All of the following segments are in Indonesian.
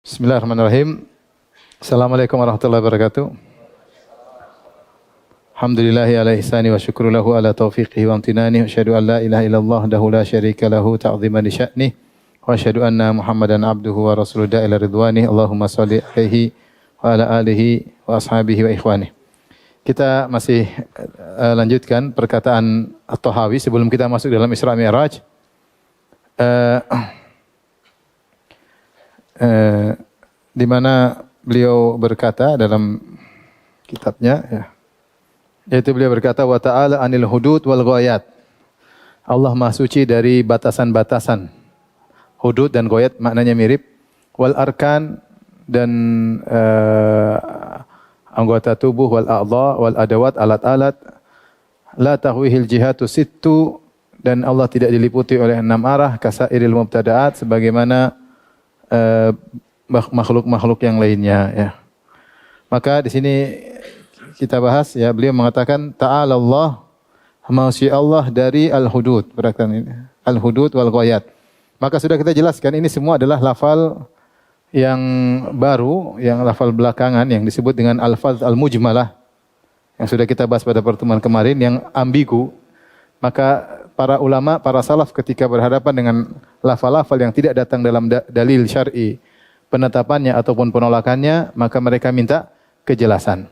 Bismillahirrahmanirrahim. Assalamualaikum warahmatullahi wabarakatuh. Alhamdulillahi ala ihsani wa syukru lahu ala taufiqihi wa amtinani. Wa asyhadu an la ilaha illallah dahu la syarika lahu ta'ziman li sya'nih. Wa asyhadu anna Muhammadan abduhu wa rasuluhu ila ridwani. Allahumma shalli alaihi wa ala alihi wa ashabihi wa ikhwani. Kita masih lanjutkan perkataan At-Tahawi sebelum kita masuk dalam Isra Mi'raj. Di mana beliau berkata dalam kitabnya, yaitu beliau berkata, wa ta'ala anil hudud wal ghayat. Allah Maha Suci dari batasan-batasan. Hudud dan ghayat maknanya mirip. Wal arkan dan anggota tubuh, wal a'dha wal adawat, alat-alat. La tahwihil jihatu sittu, dan Allah tidak diliputi oleh 6 arah, kasairil mubtada'at, sebagaimana makhluk-makhluk yang lainnya, ya. Maka di sini kita bahas, ya, beliau mengatakan ta'ala Allah, Maha Allah dari al-hudud, berarti ini al-hudud wal ghayat. Maka sudah kita jelaskan ini semua adalah lafal yang baru, yang lafal belakangan yang disebut dengan al-fadz al-mujmalah, yang sudah kita bahas pada pertemuan kemarin, yang ambigu. Maka para ulama, para salaf ketika berhadapan dengan lafal-lafal yang tidak datang dalam dalil syar'i, penetapannya ataupun penolakannya, maka mereka minta kejelasan.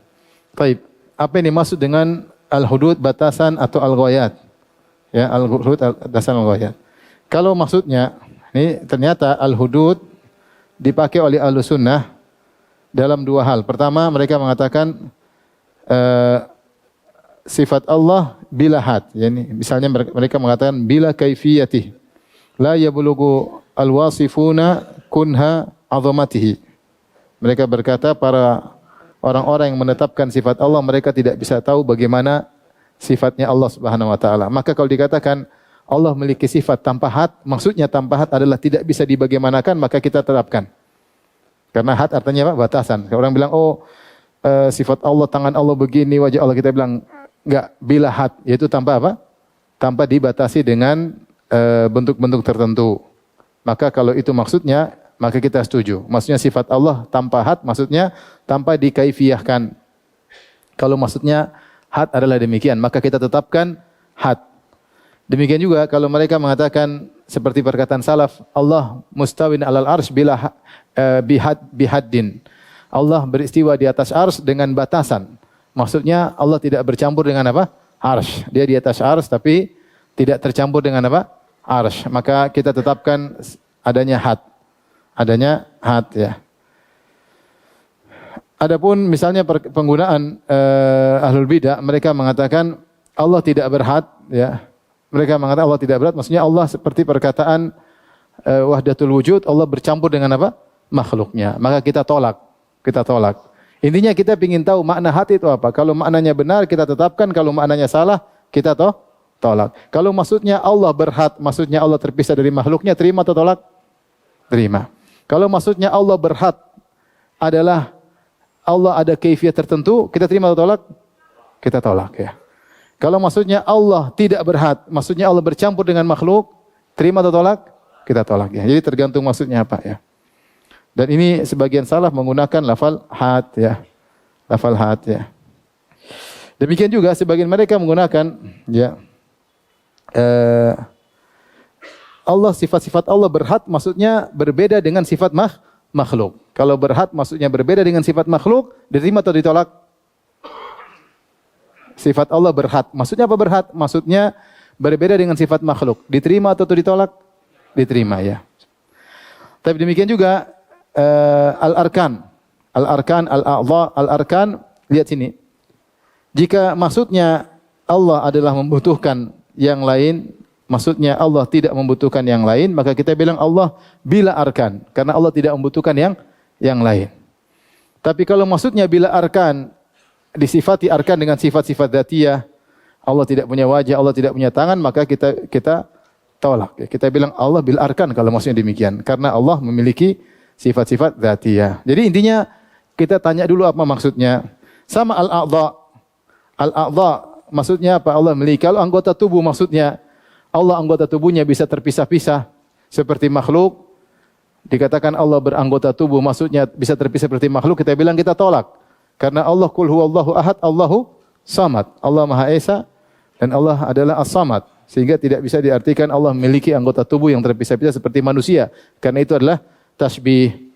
Baik, apa yang dimaksud dengan al-hudud, batasan, atau al-ghayat? Ya, al-hudud, batasan, al-ghayat. Kalau maksudnya, ini ternyata al-hudud dipakai oleh Ahlussunnah dalam 2 hal. Pertama, mereka mengatakan sifat Allah bila had, yani misalnya mereka mengatakan bila kaifiyatih la yablughu alwasifuna kunha azamatihi. Mereka berkata para orang-orang yang menetapkan sifat Allah, mereka tidak bisa tahu bagaimana sifatnya Allah Subhanahu wa taala. Maka kalau dikatakan Allah memiliki sifat tanpa had, maksudnya tanpa had adalah tidak bisa dibagaimanakan, maka kita terapkan. Karena had artinya apa? Batasan. Kalau orang bilang sifat Allah, tangan Allah begini, wajah Allah, kita bilang enggak, bila had, yaitu tanpa apa? Tanpa dibatasi dengan bentuk-bentuk tertentu. Maka kalau itu maksudnya, maka kita setuju. Maksudnya sifat Allah tanpa had, maksudnya tanpa dikaifiyahkan. Kalau maksudnya had adalah demikian, maka kita tetapkan had. Demikian juga kalau mereka mengatakan seperti perkataan salaf, Allah mustawin alal arsh bila bihaddin. Allah beristiwa di atas arsy dengan batasan. Maksudnya Allah tidak bercampur dengan apa? Arsy. Dia di atas arsy tapi tidak tercampur dengan apa? Arsy. Maka kita tetapkan adanya had. Adanya had, ya. Adapun misalnya penggunaan ahlul bidah, mereka mengatakan Allah tidak berhad, ya. Mereka mengatakan Allah tidak berhad, maksudnya Allah seperti perkataan wahdatul wujud, Allah bercampur dengan apa? Makhluknya. Maka kita tolak. Kita tolak. Intinya kita ingin tahu makna hati itu apa. Kalau maknanya benar kita tetapkan, kalau maknanya salah kita tolak. Kalau maksudnya Allah berhad, maksudnya Allah terpisah dari makhluknya, terima atau tolak? Terima. Kalau maksudnya Allah berhad adalah Allah ada kaifiyat tertentu, kita terima atau tolak? Kita tolak, ya. Kalau maksudnya Allah tidak berhad, maksudnya Allah bercampur dengan makhluk, terima atau tolak? Kita tolak, ya. Jadi tergantung maksudnya apa, ya. Dan ini sebagian salaf menggunakan lafal had, ya. Lafal had, ya. Demikian juga sebagian mereka menggunakan, ya, Allah, sifat-sifat Allah berhad maksudnya berbeda dengan sifat makhluk. Kalau berhad maksudnya berbeda dengan sifat makhluk, diterima atau ditolak? Sifat Allah berhad. Maksudnya apa berhad? Maksudnya berbeda dengan sifat makhluk. Diterima atau ditolak? Diterima, ya. Tapi demikian juga al-arkan, al-a'dha, al-arkan, lihat sini. Jika maksudnya Allah adalah membutuhkan yang lain, maksudnya Allah tidak membutuhkan yang lain, maka kita bilang Allah bila arkan, karena Allah tidak membutuhkan yang lain. Tapi kalau maksudnya bila arkan, disifati arkan dengan sifat-sifat dzatiyah, Allah tidak punya wajah, Allah tidak punya tangan, maka kita tolak. Kita bilang Allah bil arkan kalau maksudnya demikian, karena Allah memiliki sifat-sifat dzatiyah. Jadi intinya kita tanya dulu apa maksudnya. Sama al-a'dha. Al-a'dha maksudnya apa? Allah memiliki. Kalau anggota tubuh maksudnya Allah anggota tubuhnya bisa terpisah-pisah seperti makhluk. dikatakan Allah beranggota tubuh, maksudnya bisa terpisah seperti makhluk, kita bilang kita tolak. Karena Allah qul huwallahu ahad, Allahu samad. Allah Maha Esa dan Allah adalah as-samad. Sehingga tidak bisa diartikan Allah memiliki anggota tubuh yang terpisah-pisah seperti manusia. Karena itu adalah tasbih.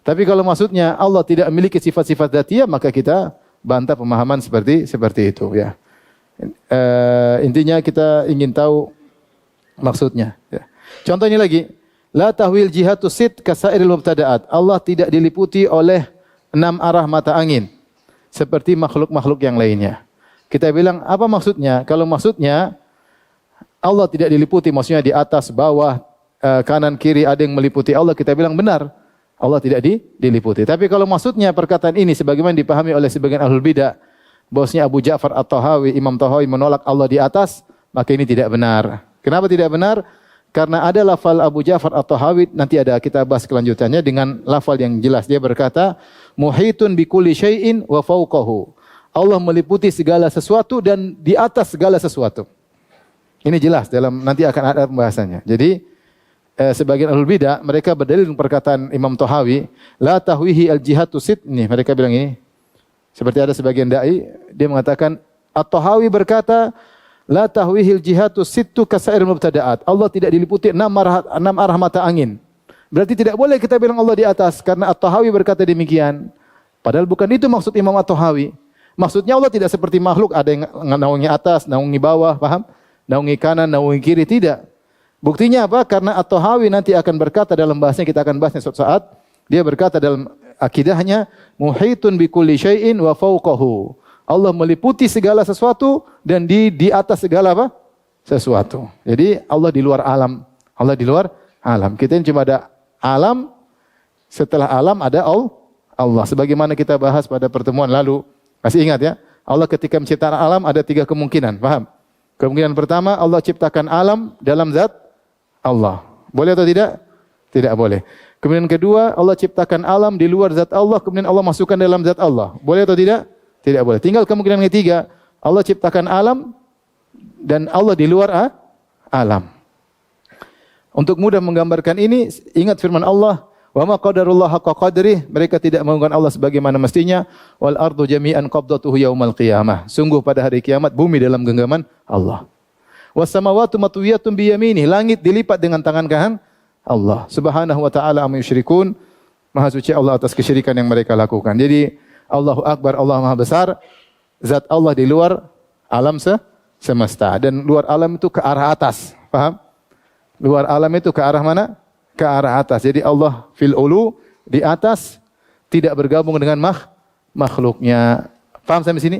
Tapi kalau maksudnya Allah tidak memiliki sifat-sifat dzatiyah, maka kita bantah pemahaman seperti itu ya. Intinya kita ingin tahu maksudnya ya. Contoh ini lagi, la tahwil jihatu sit kasairil mubtada'at. Allah tidak diliputi oleh 6 arah mata angin seperti makhluk-makhluk yang lainnya. Kita bilang apa maksudnya? Kalau maksudnya Allah tidak diliputi, maksudnya di atas, bawah, kanan, kiri ada yang meliputi Allah, kita bilang benar. Allah tidak diliputi. Tapi kalau maksudnya perkataan ini sebagaimana dipahami oleh sebagian ahlul bidah, bahwasanya Abu Ja'far At-Tahawi, Imam Tahawi menolak Allah di atas, maka ini tidak benar. Kenapa tidak benar? Karena ada lafal Abu Ja'far At-Tahawi, nanti ada kita bahas kelanjutannya dengan lafal yang jelas. Dia berkata, muhitun bi kulli syai'in wa fawqahu. Allah meliputi segala sesuatu dan di atas segala sesuatu. Ini jelas dalam nanti akan ada pembahasannya. Jadi sebagian ahlul bidah mereka berdalil dengan perkataan Imam Tahawi, la tahwihi al-jihatu sit. Nih mereka bilang ini. Seperti ada sebagian dai dia mengatakan At-Tahawi berkata, la tahwihi al-jihatu sittu kasairil mubtada'at. Allah tidak diliputi 6 arah mata angin. Berarti tidak boleh kita bilang Allah di atas karena At-Tahawi berkata demikian. Padahal bukan itu maksud Imam At-Tahawi. Maksudnya Allah tidak seperti makhluk, ada yang naungi atas, naungi bawah, paham? Naungi kanan, naungi kiri, tidak. Buktinya apa? Karena At-Tahawi nanti akan berkata dalam bahasnya, kita akan bahasnya suatu saat, dia berkata dalam akidahnya, muhitun bi kulli syai'in wa fawqahu. Allah meliputi segala sesuatu dan di atas segala apa? Sesuatu. Jadi Allah di luar alam. Allah di luar alam. Kita ini cuma ada alam, setelah alam ada Allah. Sebagaimana kita bahas pada pertemuan lalu, masih ingat ya? Allah ketika menciptakan alam ada 3 kemungkinan, paham? Kemungkinan pertama, Allah ciptakan alam dalam zat Allah. Boleh atau tidak? Tidak boleh. Kemudian kedua, Allah ciptakan alam di luar zat Allah, kemudian Allah masukkan dalam zat Allah. Boleh atau tidak? Tidak boleh. Tinggal kemungkinan ketiga, Allah ciptakan alam dan Allah di luar alam. Untuk mudah menggambarkan ini, ingat firman Allah, wa ma qadarullah haqqa qadrih, mereka tidak mengagungkan Allah sebagaimana mestinya, wal ardu jami'an qabdatuhu yaumal qiyamah. Sungguh pada hari kiamat bumi dalam genggaman Allah. Was samawati matwiyatun bi yaminih, langit dilipat dengan tangan kanan Allah. Subhanahu wa ta'ala amma yusyrikun. Maha suci Allah atas kesyirikan yang mereka lakukan. Jadi Allahu Akbar, Allah Maha besar. Zat Allah di luar alam semesta dan luar alam itu ke arah atas. Paham? Luar alam itu ke arah mana? Ke arah atas. Jadi Allah fil ulu, di atas, tidak bergabung dengan makhluknya. Paham sampai sini?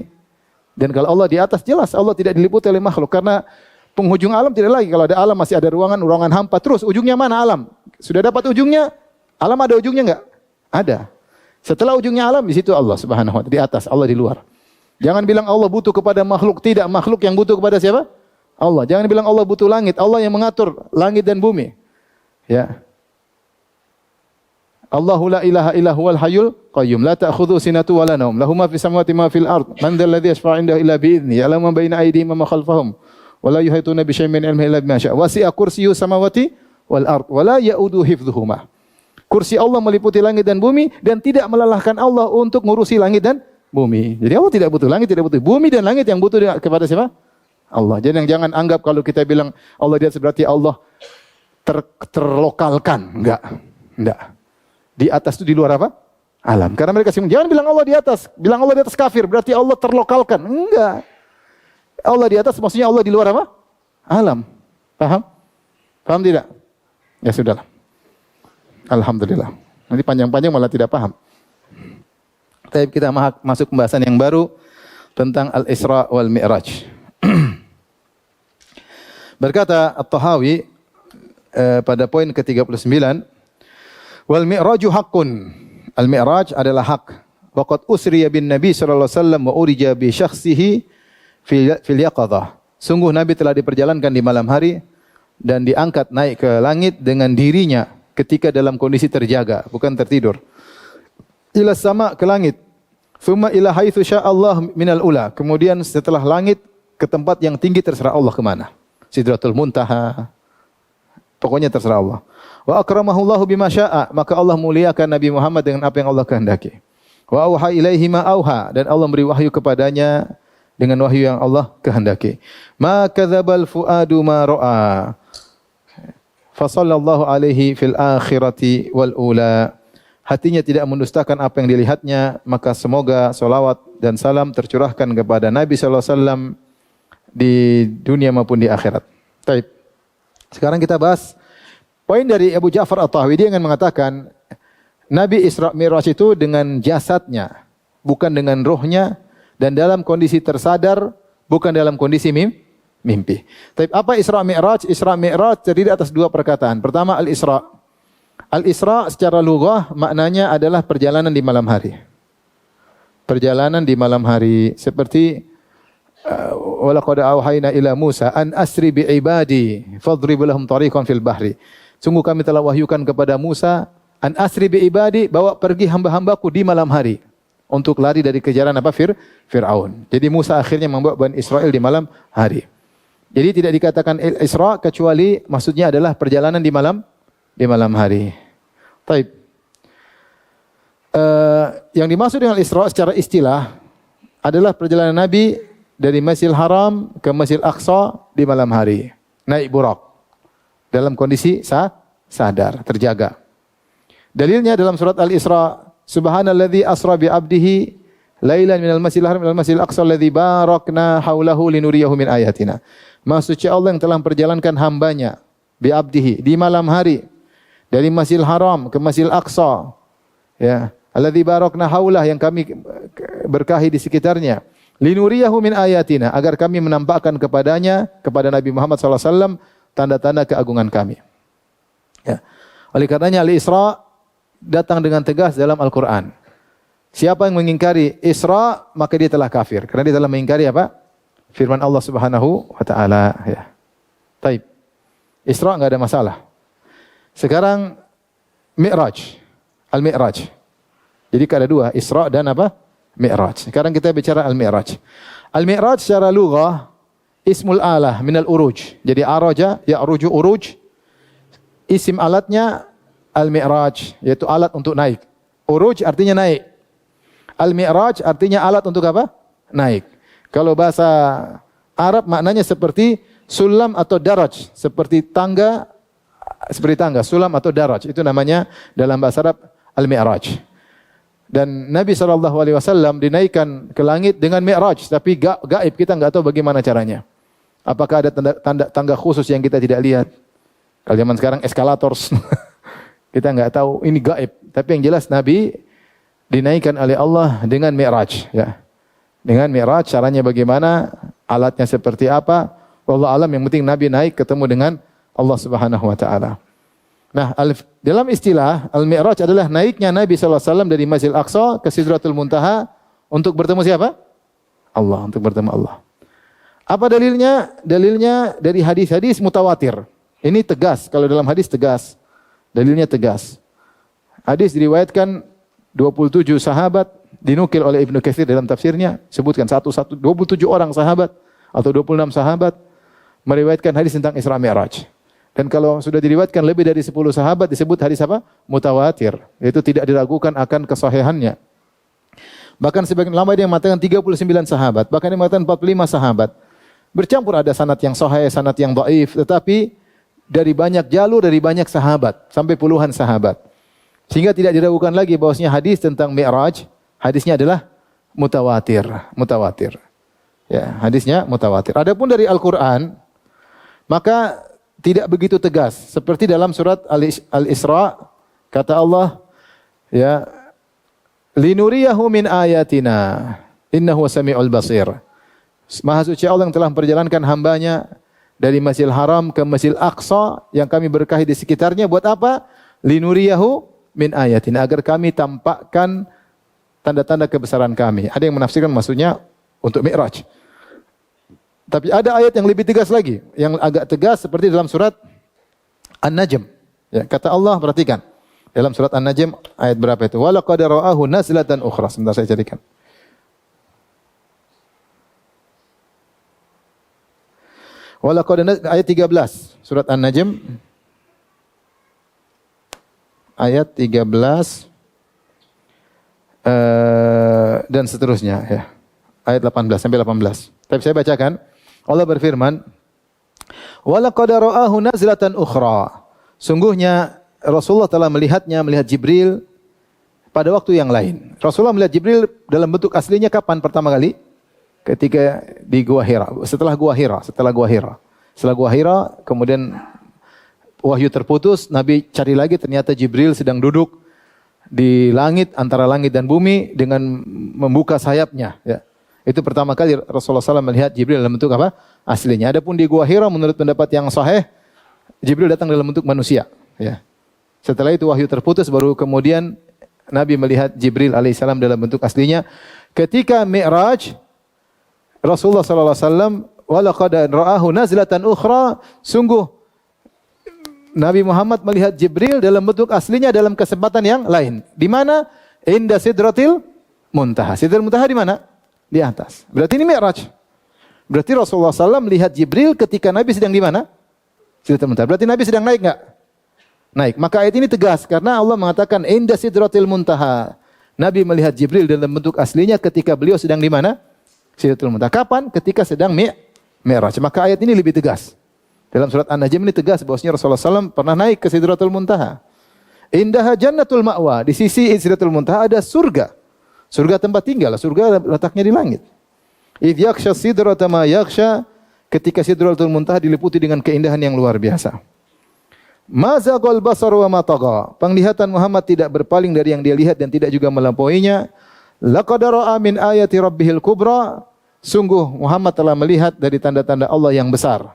Dan kalau Allah di atas, jelas Allah tidak diliputi oleh makhluk. Karena penghujung alam tidak lagi. Kalau ada alam masih ada ruangan hampa. Terus ujungnya mana alam? Sudah dapat ujungnya? Alam ada ujungnya enggak? Ada. Setelah ujungnya alam, di situ Allah subhanahu wa ta'ala. Di atas, Allah di luar. Jangan bilang Allah butuh kepada makhluk. Tidak, makhluk yang butuh kepada siapa? Allah. Jangan bilang Allah butuh langit. Allah yang mengatur langit dan bumi. Ya. Allahu la ilaha illa huwal hayyul qayyum la ta'khudhuhu sinatun wa la nawm lahu ma fis samawati ma fil ard man dzal ladzi yashfa'u 'indahu illa bi idzni ya'lamu ma baina aydihim wa ma khalfahum wa la yuhituna bi syai'in min 'ilmihi illa bima syaa wasi'a kursiyyuhu samawati wal ard wa la ya'uduhu hifdhuhuma. Kursi Allah meliputi langit dan bumi dan tidak melelahkan Allah untuk ngurusi langit dan bumi. Jadi Allah tidak butuh langit, tidak butuh bumi, dan langit yang butuh kepada siapa? Allah. Jadi jangan anggap kalau kita bilang Allah di atas berarti Allah terlokalkan. Enggak. Di atas itu di luar apa? Alam. Karena mereka jangan bilang Allah di atas. Bilang Allah di atas kafir. Berarti Allah terlokalkan. Enggak. Allah di atas maksudnya Allah di luar apa? Alam. Paham? Paham tidak? Ya sudahlah. Alhamdulillah. Nanti panjang-panjang malah tidak paham. Tapi kita masuk pembahasan yang baru tentang Al-Isra wal Mi'raj. Berkata At-Tahawi pada poin ke-39, wal mi'raju haqqun. Al-mi'raj adalah hak. Waqad usriya bin Nabi sallallahu alaihi wasallam wa urija bi syakhsihi fil yaqadhah. Sungguh Nabi telah diperjalankan di malam hari dan diangkat naik ke langit dengan dirinya ketika dalam kondisi terjaga, bukan tertidur. Ila sama, ke langit. Thumma ila haitsu syaa Allah minal ula. Kemudian setelah langit ke tempat yang tinggi terserah Allah kemana. Sidratul Muntaha. Pokoknya terserah Allah. Wa akramahullahu bima syaa, maka Allah muliakan Nabi Muhammad dengan apa yang Allah kehendaki. Wa auha ilaihi ma auha, dan Allah beri wahyu kepadanya dengan wahyu yang Allah kehendaki. Ma kadzabal fuadu ma ra'a. Fa sallallahu alaihi fil akhirati wal ula. Hatinya tidak mendustakan apa yang dilihatnya, maka semoga salawat dan salam tercurahkan kepada Nabi sallallahu alaihi wasallam di dunia maupun di akhirat. Baik. Sekarang kita bahas poin dari Abu Ja'far At-Tahawi. Dia ingin mengatakan Nabi Isra Mi'raj itu dengan jasadnya, bukan dengan ruhnya, dan dalam kondisi tersadar, bukan dalam kondisi mimpi. Tapi apa Isra Mi'raj? Isra Mi'raj terdiri atas dua perkataan. Pertama Al-Isra. Al-Isra secara lughah maknanya adalah perjalanan di malam hari. Perjalanan di malam hari seperti walaqad auhayna ila Musa an asri bi ibadi fadrib lahum tariqan fil bahri. Sungguh kami telah wahyukan kepada Musa an asri bi ibadi, bawa pergi hamba-hambaku di malam hari untuk lari dari kejaran apa? Fir'aun. Jadi Musa akhirnya membawa Bani Israel di malam hari. Jadi tidak dikatakan Isra kecuali maksudnya adalah perjalanan di malam hari. Taib. Yang dimaksud dengan Isra secara istilah adalah perjalanan Nabi dari Masjidil Haram ke Masjidil Aqsa di malam hari. Naik burak. Dalam kondisi sadar, terjaga. Dalilnya dalam surat Al-Isra, Subhanalladzi asra bi 'abdihi lailan minal Masjidil Haram ilal Masjidil Aqsa alladzi barakna haulahu linuriyahu min ayatina. Maha suci Allah yang telah memperjalankan hambanya bi 'abdihi di malam hari dari Masjidil Haram ke Masjidil Aqsa. Ya, alladzi barakna haulah, yang kami berkahi di sekitarnya. Linuriyahu min ayatina, agar kami menampakkan kepadanya, kepada Nabi Muhammad SAW, tanda-tanda keagungan kami. Ya. Oleh karenanya Al-Isra datang dengan tegas dalam Al-Quran. Siapa yang mengingkari Isra, maka dia telah kafir. Karena dia telah mengingkari apa? Firman Allah Subhanahu wa Ta'ala. Ya. Taib. Isra enggak ada masalah. Sekarang Mi'raj. Al-Mi'raj. Jadi ada dua, Isra dan apa? Mi'raj. Sekarang kita bicara Al-Mi'raj. Al-Mi'raj secara lughah ismul alah minal uruj. Jadi araja ya'ruju uruj. Isim alatnya Al-Mi'raj, yaitu alat untuk naik. Uruj artinya naik. Al-Mi'raj artinya alat untuk apa? Naik. Kalau bahasa Arab maknanya seperti sulam atau daraj, seperti tangga, sulam atau daraj. Itu namanya dalam bahasa Arab Al-Mi'raj. Dan Nabi SAW dinaikkan ke langit dengan Mi'raj, tapi gaib, kita enggak tahu bagaimana caranya. Apakah ada tangga khusus yang kita tidak lihat? Kalau zaman sekarang eskalator, kita enggak tahu, ini gaib. Tapi yang jelas Nabi dinaikkan oleh Allah dengan Mi'raj. Ya. Dengan Mi'raj, caranya bagaimana, alatnya seperti apa, wallahu alam, yang penting Nabi naik ketemu dengan Allah Subhanahu wa Ta'ala. Nah, dalam istilah Al-Mi'raj adalah naiknya Nabi SAW dari Masjidil Aqsa ke Sidratul Muntaha untuk bertemu siapa? Allah, untuk bertemu Allah. Apa dalilnya? Dalilnya dari hadis-hadis mutawatir. Ini tegas, kalau dalam hadis tegas. Dalilnya tegas. Hadis diriwayatkan 27 sahabat, dinukil oleh Ibnu Katsir dalam tafsirnya, sebutkan 27 orang sahabat atau 26 sahabat meriwayatkan hadis tentang Isra Mi'raj. Dan kalau sudah diriwayatkan lebih dari 10 sahabat disebut hadis apa? Mutawatir. Itu tidak diragukan akan kesahihannya. Bahkan sebagian ulama yang mengatakan 39 sahabat, bahkan yang mengatakan 45 sahabat. Bercampur ada sanad yang sahih, sanad yang dhaif, tetapi dari banyak jalur, dari banyak sahabat, sampai puluhan sahabat. Sehingga tidak diragukan lagi bahwasanya hadis tentang Mi'raj, hadisnya adalah mutawatir, mutawatir. Ya, hadisnya mutawatir. Adapun dari Al-Qur'an, maka tidak begitu tegas. Seperti dalam surat Al-Isra, kata Allah, ya, linuriyahu min ayatina, innahu sami'ul basir. Maha suci Allah yang telah memperjalankan hambanya dari Masjidil Haram ke Masjidil Aqsa yang kami berkahi di sekitarnya. Buat apa? Linuriyahu min ayatina, agar kami tampakkan tanda-tanda kebesaran kami. Ada yang menafsirkan maksudnya untuk Mi'raj. Tapi ada ayat yang lebih tegas lagi, yang agak tegas seperti dalam surat An-Najm. Ya, kata Allah, perhatikan. Dalam surat An-Najm ayat berapa itu? Wa laqad ra'ahu nazlatan ukhra. Sebentar saya carikan. Wa laqad ayat 13 surat An-Najm. ayat 13 dan seterusnya ya. Ayat 18 sampai 18. Tapi saya bacakan. Allah berfirman, "Wa laqad ra'ahu nazlatan ukhra." Sungguhnya Rasulullah telah melihatnya, melihat Jibril pada waktu yang lain. Rasulullah melihat Jibril dalam bentuk aslinya kapan pertama kali? Ketika di Gua Hira, setelah Gua Hira. Setelah Gua Hira, kemudian wahyu terputus, Nabi cari lagi, ternyata Jibril sedang duduk di langit, antara langit dan bumi dengan membuka sayapnya. Ya. Itu pertama kali Rasulullah SAW melihat Jibril dalam bentuk apa? Aslinya. Adapun di Gua Hira, menurut pendapat yang sahih, Jibril datang dalam bentuk manusia. Ya. Setelah itu wahyu terputus, baru kemudian Nabi melihat Jibril alaihissalam dalam bentuk aslinya. Ketika Mi'raj, Rasulullah SAW, walaqad ra'ahu nazlatan ukhra, sungguh Nabi Muhammad melihat Jibril dalam bentuk aslinya dalam kesempatan yang lain. Di mana? Inda Sidratil Muntaha. Sidratil Muntaha di mana? Di atas. Berarti ini Mi'raj. Berarti Rasulullah SAW melihat Jibril ketika Nabi sedang di mana? Sidratil Muntaha. Berarti Nabi sedang naik enggak? Naik. Maka ayat ini tegas karena Allah mengatakan Inda Sidratil Muntaha. Nabi melihat Jibril dalam bentuk aslinya ketika beliau sedang di mana? Sidratul Muntaha. Kapan? Ketika sedang Mi'raj. Maka ayat ini lebih tegas. Dalam surat An-Najm ini tegas bahwasanya Rasulullah SAW pernah naik ke Sidratul Muntaha. Indaha jannatul ma'wa. Di sisi Sidratul Muntaha ada surga. Surga tempat tinggal. Surga letaknya di langit. Idh yaksha sidrata ma yaksha. Ketika Sidratul Muntaha diliputi dengan keindahan yang luar biasa. Ma zaghal basar wa ma tagha. Penglihatan Muhammad tidak berpaling dari yang dia lihat dan tidak juga melampauinya. Laqad ra'a min ayati rabbihil kubra. Sungguh Muhammad telah melihat dari tanda-tanda Allah yang besar.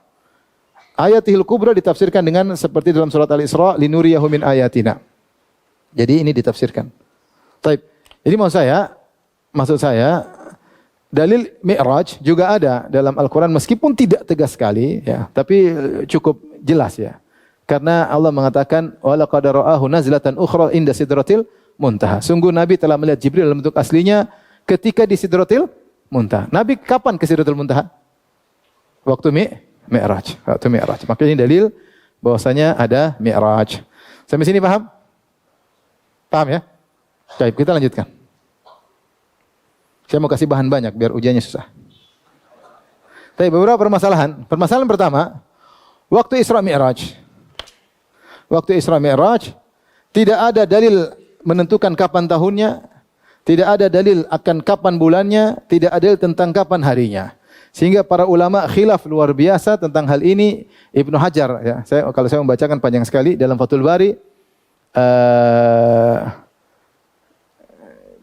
Ayatihil kubra ditafsirkan dengan seperti dalam surat Al-Isra, linuriyahu min ayatina. Jadi ini ditafsirkan. Taib. Jadi maksud saya dalil Mi'raj juga ada dalam Al-Quran meskipun tidak tegas sekali ya, tapi cukup jelas ya. Karena Allah mengatakan walaqad ra'ahu nazlatan ukhra inda sidratil muntaha. Sungguh Nabi telah melihat Jibril dalam bentuk aslinya ketika di Sidratil Muntaha. Nabi kapan ke Sidratil Muntaha? Waktu Mi'raj. Waktu Mi'raj. Maka ini dalil bahwasanya ada Mi'raj. Sampai sini paham? Paham ya? Baik, kita lanjutkan. Saya mau kasih bahan banyak biar ujiannya susah. Tapi beberapa permasalahan. Permasalahan pertama, waktu Isra Mi'raj. Waktu Isra Mi'raj tidak ada dalil menentukan kapan tahunnya, tidak ada dalil akan kapan bulannya, tidak ada dalil tentang kapan harinya. Sehingga para ulama khilaf luar biasa tentang hal ini. Ibnu Hajar ya, kalau saya membacakan panjang sekali dalam Fathul Bari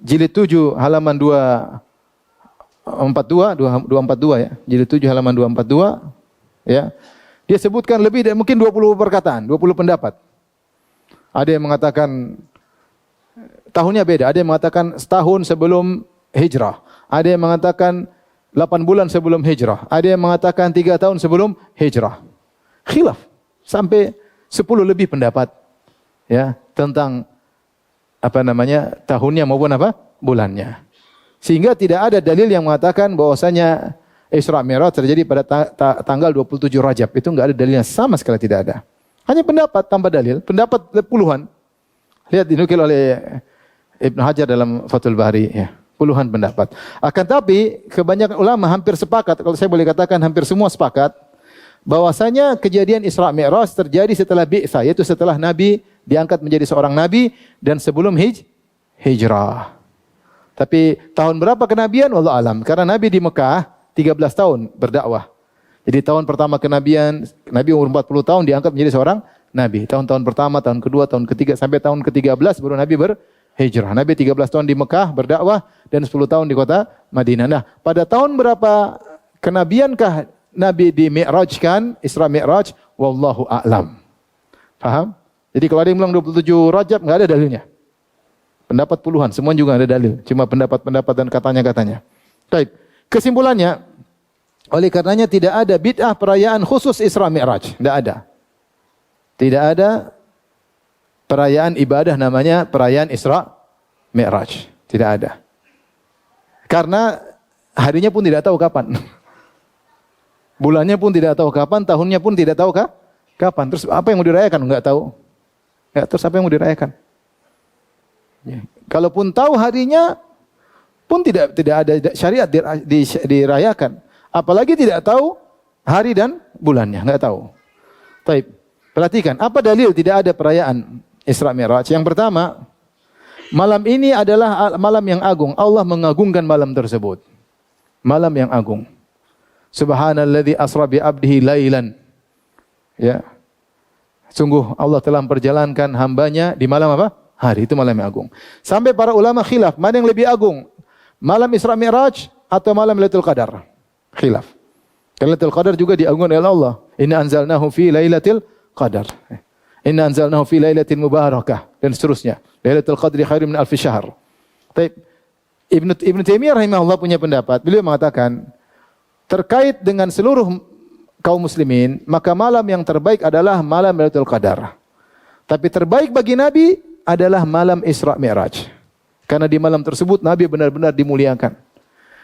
jilid 7 halaman 242 ya. Jilid 7 halaman 242 ya. Dia sebutkan lebih dari mungkin 20 perkataan, 20 pendapat. Ada yang mengatakan tahunnya beda, ada yang mengatakan setahun sebelum hijrah, ada yang mengatakan 8 bulan sebelum hijrah, ada yang mengatakan 3 tahun sebelum hijrah. Khilaf sampai 10 lebih pendapat ya tentang tahunnya maupun bulannya. Sehingga tidak ada dalil yang mengatakan bahwasanya Isra Mi'raj terjadi pada tanggal 27 Rajab. Itu enggak ada dalilnya, sama sekali tidak ada. Hanya pendapat tanpa dalil, pendapat puluhan. Lihat dinukil oleh Ibnu Hajar dalam Fathul Bari ya. Puluhan pendapat. Akan tapi kebanyakan ulama hampir sepakat, kalau saya boleh katakan hampir semua sepakat, bahwasanya kejadian Isra Mi'raj terjadi setelah bi'tsah, yaitu setelah Nabi diangkat menjadi seorang nabi dan sebelum hijrah. Tapi tahun berapa kenabian? Wallahu alam. Karena Nabi di Mekah 13 tahun berdakwah. Jadi tahun pertama kenabian, Nabi umur 40 tahun diangkat menjadi seorang nabi. Tahun-tahun pertama, tahun kedua, tahun ketiga, sampai tahun ke-13 baru Nabi berhijrah. Nabi 13 tahun di Mekah berdakwah dan 10 tahun di kota Madinah. Nah, pada tahun berapa kenabiankah Nabi di Mi'rajkan, Isra Mi'raj? Wallahu a'lam. Paham? Jadi kalau ada yang bilang 27 Rajab, enggak ada dalilnya. Pendapat puluhan, semua juga ada dalil. Cuma pendapat-pendapat dan katanya-katanya. Baik. Kesimpulannya, oleh karenanya tidak ada bid'ah perayaan khusus Isra Mi'raj. Tidak ada. Tidak ada perayaan ibadah namanya perayaan Isra Mi'raj. Tidak ada. Karena harinya pun tidak tahu kapan. Bulannya pun tidak tahu kapan, tahunnya pun tidak tahu kapan. Terus apa yang mau dirayakan? Enggak tahu. Ya, terus apa yang mau dirayakan? Ya. Kalaupun tahu harinya pun tidak ada syariat dirayakan. Apalagi tidak tahu hari dan bulannya, enggak tahu. Baik. Perhatikan, apa dalil tidak ada perayaan Isra Mi'raj? Yang pertama, malam ini adalah malam yang agung. Allah mengagungkan malam tersebut. Malam yang agung. Subhanalladzi asra bi 'abdihi lailan. Ya. Sungguh Allah telah memperjalankan hambanya di malam apa? Hari, itu malam yang agung. Sampai para ulama khilaf, mana yang lebih agung? Malam Isra Mi'raj atau malam Lailatul Qadar? Khilaf. Karena Lailatul Qadar juga diagungkan oleh Allah. Inna anzalnahu fi Lailatul Qadar. Inna anzalnahu fi Lailatin mubarakah dan seterusnya. Lailatul Qadri khairum min alfi syahr. Baik. Ibnu Taimiyah rahimahullah punya pendapat. Beliau mengatakan terkait dengan seluruh kaum muslimin, maka malam yang terbaik adalah malam Lailatul Qadar. Tapi terbaik bagi Nabi adalah malam Isra Mi'raj. Karena di malam tersebut Nabi benar-benar dimuliakan.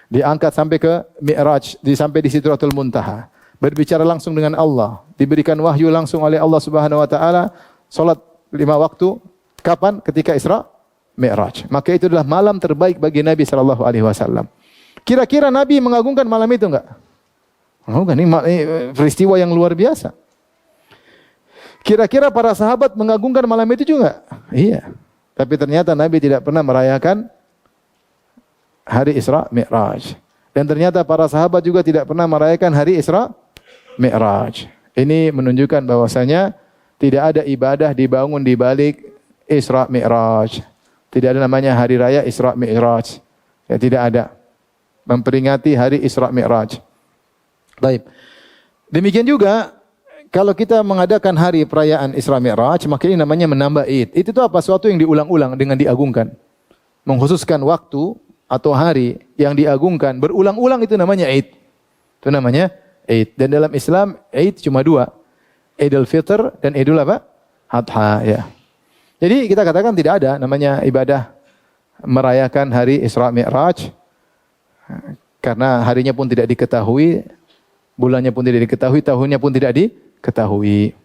Diangkat sampai ke Mi'raj, sampai di Sidratul Muntaha. Berbicara langsung dengan Allah, diberikan wahyu langsung oleh Allah Subhanahu wa taala, salat 5 waktu. Kapan? Ketika Isra Mi'raj. Maka itu adalah malam terbaik bagi Nabi sallallahu alaihi wasallam. Kira-kira Nabi mengagungkan malam itu enggak? Mengagungkan, ini peristiwa yang luar biasa. Kira-kira para sahabat mengagungkan malam itu juga? Iya. Tapi ternyata Nabi tidak pernah merayakan hari Isra Mi'raj. Dan ternyata para sahabat juga tidak pernah merayakan hari Isra Mi'raj. Ini menunjukkan bahwasanya tidak ada ibadah dibangun di balik Isra Mi'raj. Tidak ada namanya hari raya Isra Mi'raj. Ya, tidak ada. Memperingati hari Isra Mi'raj. Baik. Demikian juga kalau kita mengadakan hari perayaan Isra Mi'raj, maka ini namanya menambah Id. Itu tuh apa? Suatu yang diulang-ulang dengan diagungkan. Mengkhususkan waktu atau hari yang diagungkan berulang-ulang, itu namanya Id. Itu namanya Id. Dan dalam Islam Id cuma 2. Idul Fitr dan Idul apa? Adha, ya. Jadi kita katakan tidak ada namanya ibadah merayakan hari Isra Mi'raj karena harinya pun tidak diketahui, bulannya pun tidak diketahui, tahunnya pun tidak diketahui.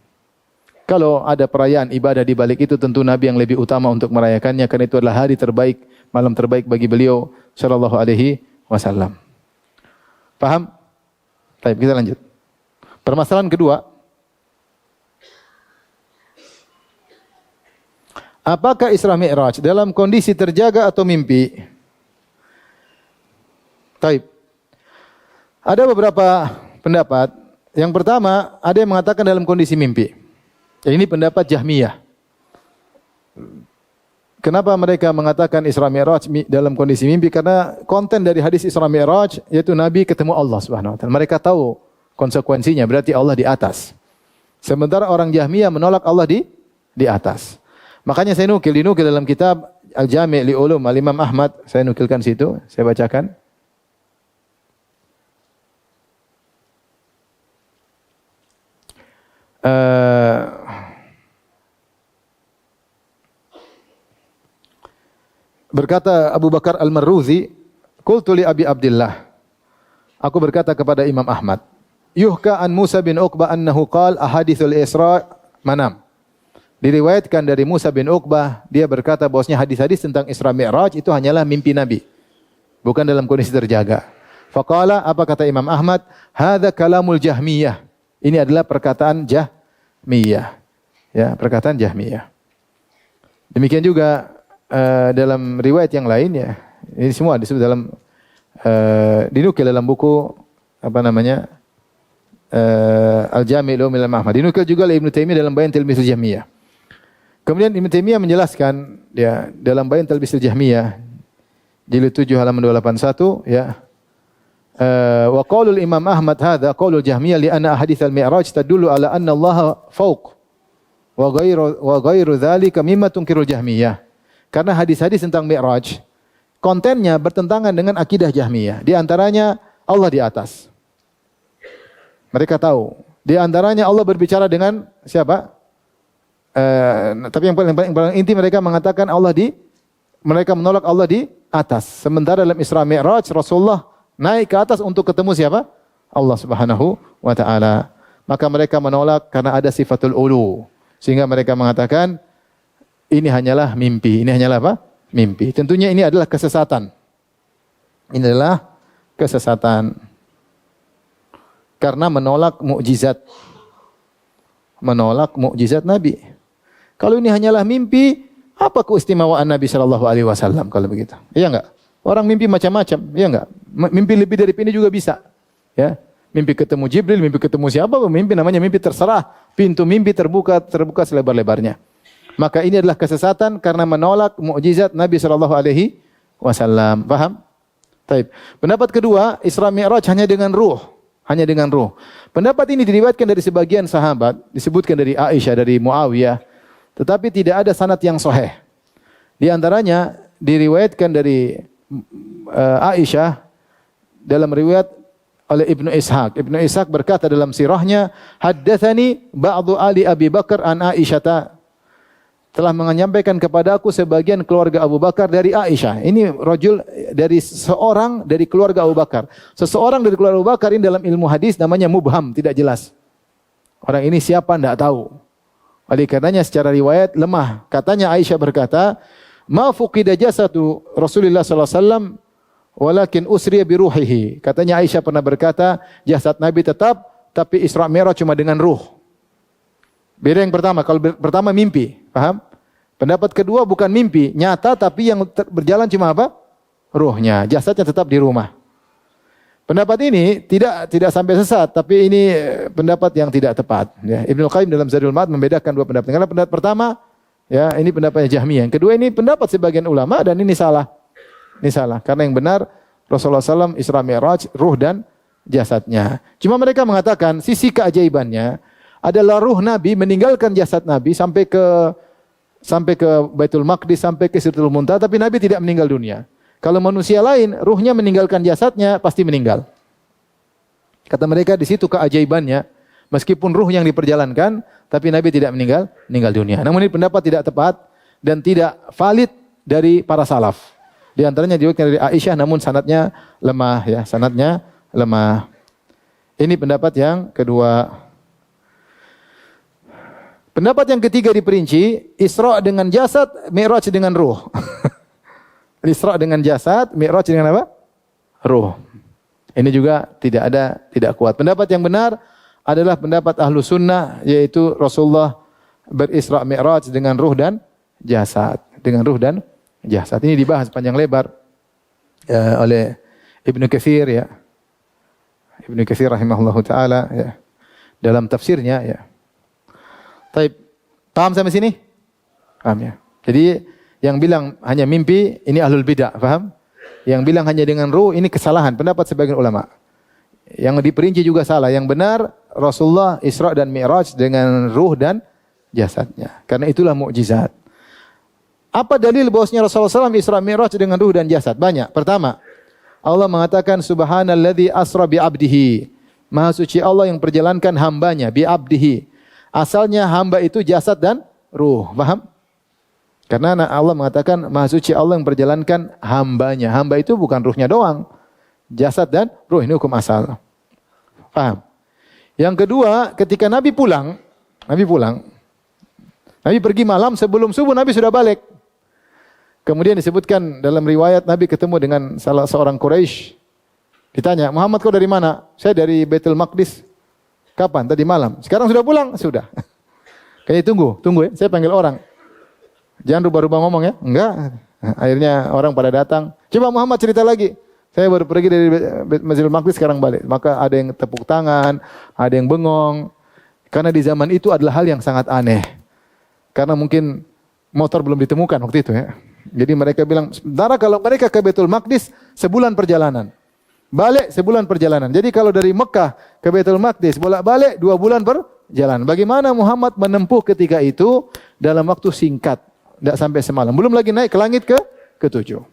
Kalau ada perayaan ibadah di balik itu, tentu Nabi yang lebih utama untuk merayakannya, karena itu adalah hari terbaik, malam terbaik bagi beliau sallallahu alaihi wasallam. Paham? Baik, kita lanjut. Permasalahan kedua, apakah Isra Mi'raj dalam kondisi terjaga atau mimpi? Baik. Ada beberapa pendapat. Yang pertama, ada yang mengatakan dalam kondisi mimpi. Ini pendapat Jahmiyah. Kenapa mereka mengatakan Isra Mi'raj dalam kondisi mimpi? Karena konten dari hadis Isra Mi'raj yaitu Nabi ketemu Allah Subhanahu wa taala. Mereka tahu konsekuensinya, berarti Allah di atas. Sementara orang Jahmiyah menolak Allah di atas. Makanya saya dinukil dalam kitab Al-Jami' li Ulum Al-Imam Ahmad, saya nukilkan situ, saya bacakan. Berkata Abu Bakar Al-Marruzi, qultu li Abi Abdullah, aku berkata kepada Imam Ahmad, yuhka an Musa bin Uqbah annahu qala ahadithul Isra manam. Diriwayatkan dari Musa bin Uqbah, dia berkata bahwasanya hadis-hadis tentang Isra Mi'raj itu hanyalah mimpi Nabi, bukan dalam kondisi terjaga. Faqala, apa kata Imam Ahmad? Hadza kalamul Jahmiyah. Ini adalah perkataan Jahmiyah. Ya, perkataan Jahmiyah. Demikian juga dalam riwayat yang lain, ya. Ini semua disebut dalam dinukil dalam buku apa namanya? Al-Jami' li Ulum Ahmad. Dinukil juga oleh Ibnu Taimiyah dalam Bayan Talbisul Jahmiyah. Kemudian Ibnu Taimiyah menjelaskan, ya, dalam Bayan Talbisul Jahmiyah jilid 7 halaman 281, ya. Wa qaulul Imam Ahmad hadza qaulul Jahmiyah li anna ahadits al-Mi'raj tadullu ala anna Allah fawq wa ghairu dzalika mimma tunkirul Jahmiyah. Karena hadis-hadis tentang Mi'raj kontennya bertentangan dengan akidah Jahmiyah. Di antaranya Allah di atas. Mereka tahu. Di antaranya Allah berbicara dengan siapa? Tapi yang paling inti mereka mengatakan mereka menolak Allah di atas. Sementara dalam Isra Mi'raj Rasulullah naik ke atas untuk ketemu siapa? Allah Subhanahu wa taala. Maka mereka menolak karena ada sifatul ulu. Sehingga mereka mengatakan ini hanyalah mimpi. Ini hanyalah apa? mimpi. Tentunya ini adalah kesesatan. Ini adalah kesesatan. Karena menolak mukjizat. Menolak mukjizat Nabi. Kalau ini hanyalah mimpi, apa keistimewaan Nabi sallallahu alaihi wasallam kalau begitu? Iya enggak? Orang mimpi macam-macam, iya enggak? Mimpi lebih dari ini juga bisa. Ya. Mimpi ketemu Jibril, mimpi ketemu siapa, mimpi namanya mimpi terserah. Pintu mimpi terbuka selebar-lebarnya. Maka ini adalah kesesatan karena menolak mukjizat Nabi sallallahu alaihi wasallam. Paham? Taib. Pendapat kedua, Isra Mi'raj hanya dengan ruh. Hanya dengan ruh. Pendapat ini diriwayatkan dari sebagian sahabat, disebutkan dari Aisyah, dari Muawiyah, tetapi tidak ada sanad yang sahih. Di antaranya diriwayatkan dari Aisyah dalam riwayat oleh Ibnu Ishaq. Ibnu Ishaq berkata dalam sirahnya, haddatsani ba'du ali Abi Bakar an Aisyata, telah menyampaikan kepada aku sebagian keluarga Abu Bakar dari Aisyah. Ini rajul dari seorang dari keluarga Abu Bakar. Seseorang dari keluarga Abu Bakar ini dalam ilmu hadis namanya mubham, tidak jelas. Orang ini siapa tidak tahu. Oleh karenanya secara riwayat lemah. Katanya Aisyah berkata, "Ma fuqida jasadu Rasulullah sallallahu alaihi wasallam walakin usriya bi ruhihi." Katanya Aisyah pernah berkata, jasad Nabi tetap tapi Isra Mi'raj cuma dengan ruh. Beda yang pertama, kalau pertama mimpi, paham? Pendapat kedua bukan mimpi, nyata tapi yang berjalan cuma apa? Ruhnya, jasadnya tetap di rumah. Pendapat ini tidak sampai sesat, tapi ini pendapat yang tidak tepat. Ya, Ibnu Qayyim dalam Zadul Ma'ad membedakan dua pendapat. Karena pendapat pertama, ya ini pendapatnya Jahmiyah. Yang kedua ini pendapat sebagian ulama dan ini salah. Ini salah, karena yang benar Rasulullah SAW Isra Mi'raj, ruh dan jasadnya. Cuma mereka mengatakan sisi keajaibannya adalah ruh Nabi meninggalkan jasad Nabi sampai ke Baitul Maqdis, sampai ke Sidratul Muntaha, tapi Nabi tidak meninggal dunia. Kalau manusia lain, ruhnya meninggalkan jasadnya, pasti meninggal. Kata mereka di situ keajaibannya, meskipun ruh yang diperjalankan, tapi Nabi tidak meninggal dunia. Namun ini pendapat tidak tepat dan tidak valid dari para salaf. Di antaranya diriwayatkan dari Aisyah, namun sanadnya lemah, ya, sanadnya lemah. Ini pendapat yang kedua. Pendapat yang ketiga diperinci, Isra dengan jasad, Mi'raj dengan ruh. Isra dengan jasad, Mi'raj dengan apa? Ruh. Ini juga tidak kuat. Pendapat yang benar adalah pendapat ahlu sunnah, yaitu Rasulullah berisra Mi'raj dengan ruh dan jasad. Dengan ruh dan jasad. Ini dibahas panjang lebar oleh Ibnu Katsir, ya. Ibnu Katsir rahimahullahu taala, ya. Dalam tafsirnya, ya. Taib. Paham sampai sini? Paham, ya. Jadi yang bilang hanya mimpi ini ahlul bidah, paham? Yang bilang hanya dengan ruh ini kesalahan pendapat sebagian ulama. Yang diperinci juga salah. Yang benar Rasulullah Isra dan Mi'raj dengan ruh dan jasadnya. Karena itulah mukjizat. Apa dalil bahwasanya Rasulullah SAW Isra Mi'raj dengan ruh dan jasad? Banyak. Pertama, Allah mengatakan subhanalladzi asra bi 'abdihi. Maha suci Allah yang perjalankan hambanya bi 'abdihi. Asalnya hamba itu jasad dan ruh. Paham? Karena Allah mengatakan maha suci Allah yang perjalankan hambanya. Hamba itu bukan ruhnya doang. Jasad dan ruh, ini hukum asal. Paham? Yang kedua, ketika Nabi pulang, Nabi pergi malam, sebelum subuh Nabi sudah balik. Kemudian disebutkan dalam riwayat Nabi ketemu dengan salah seorang Quraisy. Ditanya, Muhammad kau dari mana? Saya dari Baitul Maqdis. Kapan? Tadi malam. Sekarang sudah pulang? Sudah. Kayaknya tunggu ya. Saya panggil orang. Jangan rubah-rubah ngomong ya. Enggak. Akhirnya orang pada datang. Coba Muhammad cerita lagi. Saya baru pergi dari Masjidil Maqdis, sekarang balik. Maka ada yang tepuk tangan, ada yang bengong. Karena di zaman itu adalah hal yang sangat aneh. Karena mungkin motor belum ditemukan waktu itu, ya. Jadi mereka bilang, sementara kalau mereka ke Baitul Maqdis sebulan perjalanan. Balik sebulan perjalanan. Jadi kalau dari Mekah ke Baitul Maqdis bolak-balik 2 bulan perjalanan. Bagaimana Muhammad menempuh ketika itu dalam waktu singkat, tidak sampai semalam. Belum lagi naik ke langit ke-7.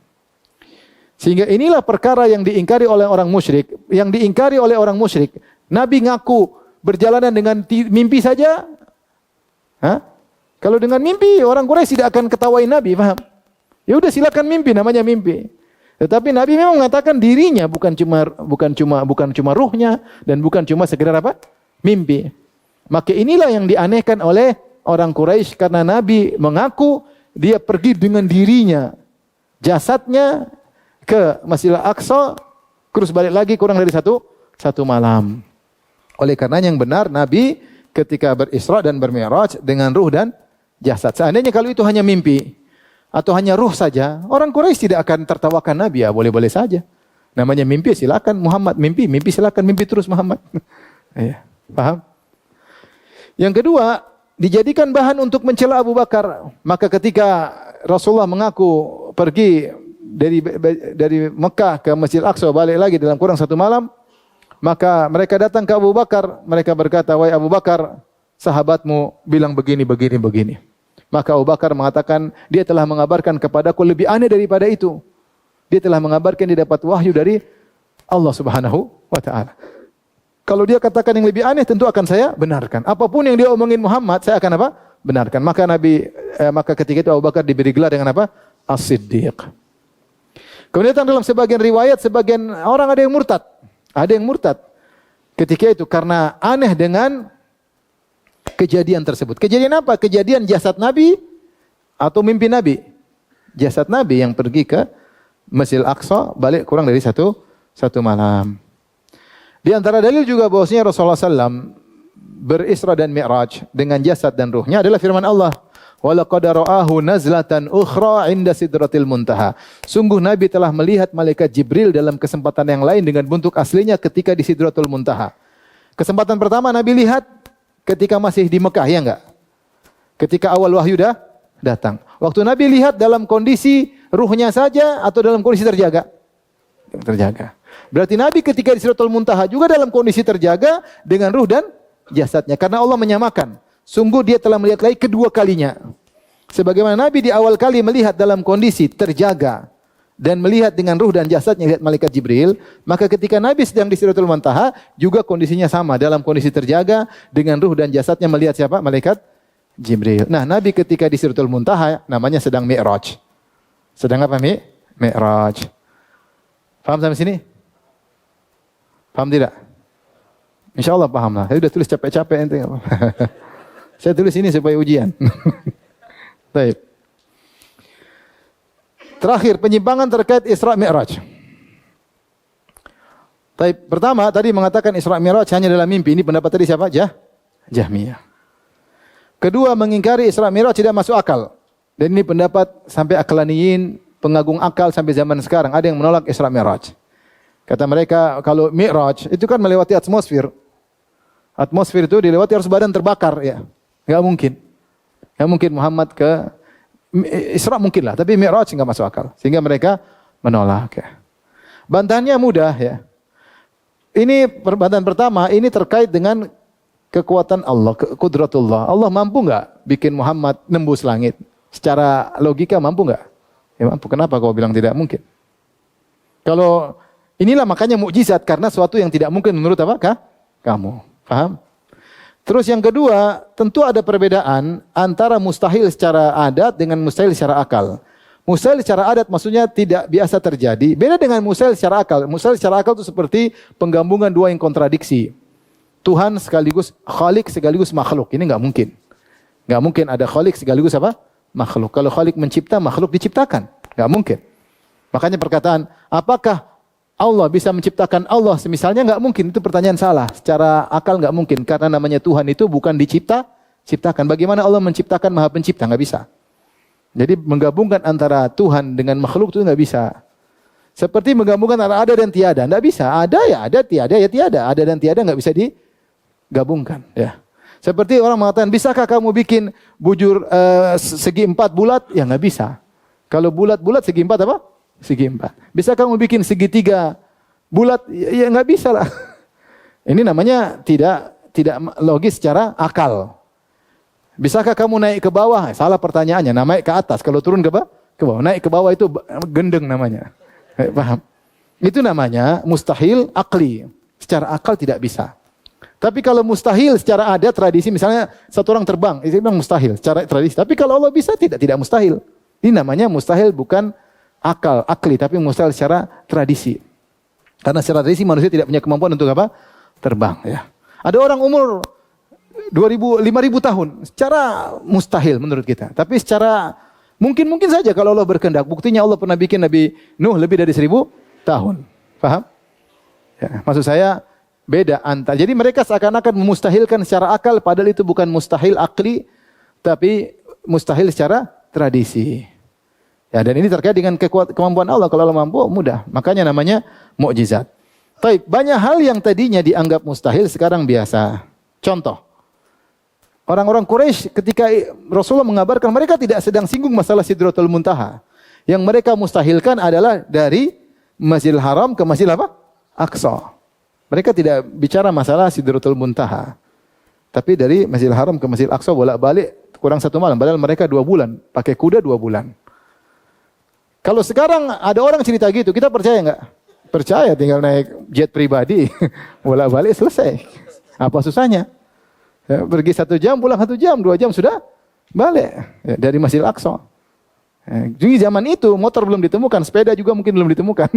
Sehingga inilah perkara yang diingkari oleh orang musyrik. Yang diingkari oleh orang musyrik. Nabi ngaku berjalanan dengan mimpi saja. Hah? Kalau dengan mimpi orang Quraisy tidak akan ketawain Nabi, paham? Ya udah silakan mimpi, namanya mimpi. Tetapi Nabi memang mengatakan dirinya bukan cuma ruhnya dan bukan cuma sekedar apa? Mimpi. Maka inilah yang dianehkan oleh orang Quraisy karena Nabi mengaku dia pergi dengan dirinya. jasadnya ke Masjidil Aqsa, terus balik lagi kurang dari satu malam. Oleh karenanya yang benar, Nabi ketika berisra dan bermi'raj dengan ruh dan jasad. Seandainya kalau itu hanya mimpi atau hanya ruh saja, orang Quraisy tidak akan tertawakan Nabi, ya boleh-boleh saja. Namanya mimpi, silakan Muhammad mimpi silakan mimpi terus Muhammad. Ya, paham? Yang kedua, dijadikan bahan untuk mencela Abu Bakar. Maka ketika Rasulullah mengaku pergi dari Mekah ke Masjid Aqsa, balik lagi dalam kurang satu malam, maka mereka datang ke Abu Bakar, mereka berkata, "Wahai Abu Bakar, sahabatmu bilang begini. Maka Abu Bakar mengatakan, dia telah mengabarkan kepadaku lebih aneh daripada itu. Dia telah mengabarkan dia dapat wahyu dari Allah Subhanahu wa taala. Kalau dia katakan yang lebih aneh, tentu akan saya benarkan. Apapun yang dia omongin Muhammad, saya akan apa? Benarkan. Maka ketika itu Abu Bakar diberi gelar dengan apa? As-Siddiq. Kemudian dalam sebagian riwayat, sebagian orang ada yang murtad. Ada yang murtad ketika itu karena aneh dengan kejadian tersebut. Kejadian apa? Kejadian jasad Nabi atau mimpi Nabi? Jasad Nabi yang pergi ke Masjidil Aqsa balik kurang dari satu malam. Di antara dalil juga bahwasanya Rasulullah SAW berisra dan mi'raj dengan jasad dan ruhnya adalah firman Allah. Walaqad ra'ahu nazlatan ukhra 'inda sidratil muntaha. Sungguh Nabi telah melihat malaikat Jibril dalam kesempatan yang lain dengan bentuk aslinya ketika di Sidratul Muntaha. Kesempatan pertama Nabi lihat ketika masih di Mekah, ya enggak? Ketika awal wahyu dah datang. Waktu Nabi lihat dalam kondisi ruhnya saja atau dalam kondisi terjaga? Terjaga. Berarti Nabi ketika di Sidratul Muntaha juga dalam kondisi terjaga dengan ruh dan jasadnya. Karena Allah menyamakan. Sungguh dia telah melihat lagi kedua kalinya. Sebagaimana Nabi di awal kali melihat dalam kondisi terjaga dan melihat dengan ruh dan jasadnya, lihat malaikat Jibril, maka ketika Nabi sedang di Sidratul Muntaha juga kondisinya sama, dalam kondisi terjaga dengan ruh dan jasadnya melihat siapa? Malaikat Jibril. Nah, Nabi ketika di Sidratul Muntaha namanya sedang mi'raj. Sedang apa? Mi'raj. Paham sampai sini? Paham tidak? Insyaallah paham lah. Saya sudah tulis capek-capek ente. Saya tulis ini supaya ujian. Baik. Terakhir, penyimpangan terkait Isra Mi'raj. Baik, pertama tadi mengatakan Isra Mi'raj hanya dalam mimpi. Ini pendapat tadi siapa? Jahmiyah. Kedua, mengingkari Isra Mi'raj tidak masuk akal. Dan ini pendapat sampai aklaniyin, pengagung akal sampai zaman sekarang. Ada yang menolak Isra Mi'raj. Kata mereka, kalau Mi'raj itu kan melewati atmosfer. Atmosfer itu dilewati harus badan terbakar, ya. Enggak mungkin. Enggak mungkin Muhammad ke Isra mungkin lah, tapi Mi'raj enggak masuk akal. Sehingga mereka menolak, ya. Bantahannya mudah, ya. Ini bantahan pertama, ini terkait dengan kekuatan Allah, kudratullah. Allah mampu enggak bikin Muhammad nembus langit? Secara logika mampu enggak? Ya mampu. Kenapa kau bilang tidak mungkin? Kalau inilah makanya mukjizat, karena suatu yang tidak mungkin menurut apa? Kamu. Paham? Terus yang kedua, tentu ada perbedaan antara mustahil secara adat dengan mustahil secara akal. Mustahil secara adat maksudnya tidak biasa terjadi. Beda dengan mustahil secara akal. Mustahil secara akal itu seperti penggabungan dua yang kontradiksi. Tuhan sekaligus Khalik sekaligus makhluk. Ini enggak mungkin. Enggak mungkin ada Khalik sekaligus apa? Makhluk. Kalau Khalik mencipta, makhluk diciptakan. Enggak mungkin. Makanya perkataan, apakah Allah bisa menciptakan Allah semisalnya? Enggak mungkin, itu pertanyaan salah. Secara akal enggak mungkin, karena namanya Tuhan itu bukan diciptakan. Bagaimana Allah menciptakan Maha Pencipta? Enggak bisa. Jadi menggabungkan antara Tuhan dengan makhluk itu enggak bisa. Seperti menggabungkan antara ada dan tiada, enggak bisa. Ada ya ada, tiada ya tiada. Ada dan tiada enggak bisa digabungkan, ya. Seperti orang mengatakan, bisakah kamu bikin bujur segi 4 bulat? Ya enggak bisa. Kalau bulat-bulat segi 4 apa? Segi 4. Bisa kamu bikin segitiga bulat? Ya enggak bisa lah. Ini namanya tidak logis secara akal. Bisakah kamu naik ke bawah? Salah pertanyaannya. Naik ke atas. Kalau turun ke bawah. Naik ke bawah itu gendeng namanya. Paham? Itu namanya mustahil akli. Secara akal tidak bisa. Tapi kalau mustahil secara adat tradisi, misalnya satu orang terbang, itu memang mustahil secara tradisi. Tapi kalau Allah bisa, tidak mustahil. Ini namanya mustahil bukan akli, tapi mustahil secara tradisi. Karena secara tradisi manusia tidak punya kemampuan untuk apa? Terbang. Ya. Ada orang umur 2000, 5000 tahun, secara mustahil menurut kita. Tapi secara Mungkin saja kalau Allah berkehendak. Buktinya Allah pernah bikin Nabi Nuh lebih dari 1000 tahun. Paham? Ya, maksud saya beda antara. Jadi mereka seakan-akan memustahilkan secara akal, padahal itu bukan mustahil akli, tapi mustahil secara tradisi. Ya, dan ini terkait dengan kemampuan Allah. Kalau Allah mampu, mudah. Makanya namanya mukjizat. Baik, banyak hal yang tadinya dianggap mustahil sekarang biasa. Contoh, orang-orang Quraisy ketika Rasulullah mengabarkan, mereka tidak sedang singgung masalah Sidratul Muntaha. Yang mereka mustahilkan adalah dari Masjidil Haram ke Masjid apa? Aqsa. Mereka tidak bicara masalah Sidratul Muntaha. Tapi dari Masjidil Haram ke Masjidil Aqsa bolak-balik kurang 1 malam. Padahal mereka 2 bulan. Pakai kuda 2 bulan. Kalau sekarang ada orang cerita gitu, kita percaya enggak? Percaya, tinggal naik jet pribadi. Bolak-balik selesai. Apa susahnya? Ya, pergi 1 jam, pulang 1 jam, 2 jam sudah balik. Ya, dari Masjidil Aqsa. Di zaman itu motor belum ditemukan, sepeda juga mungkin belum ditemukan.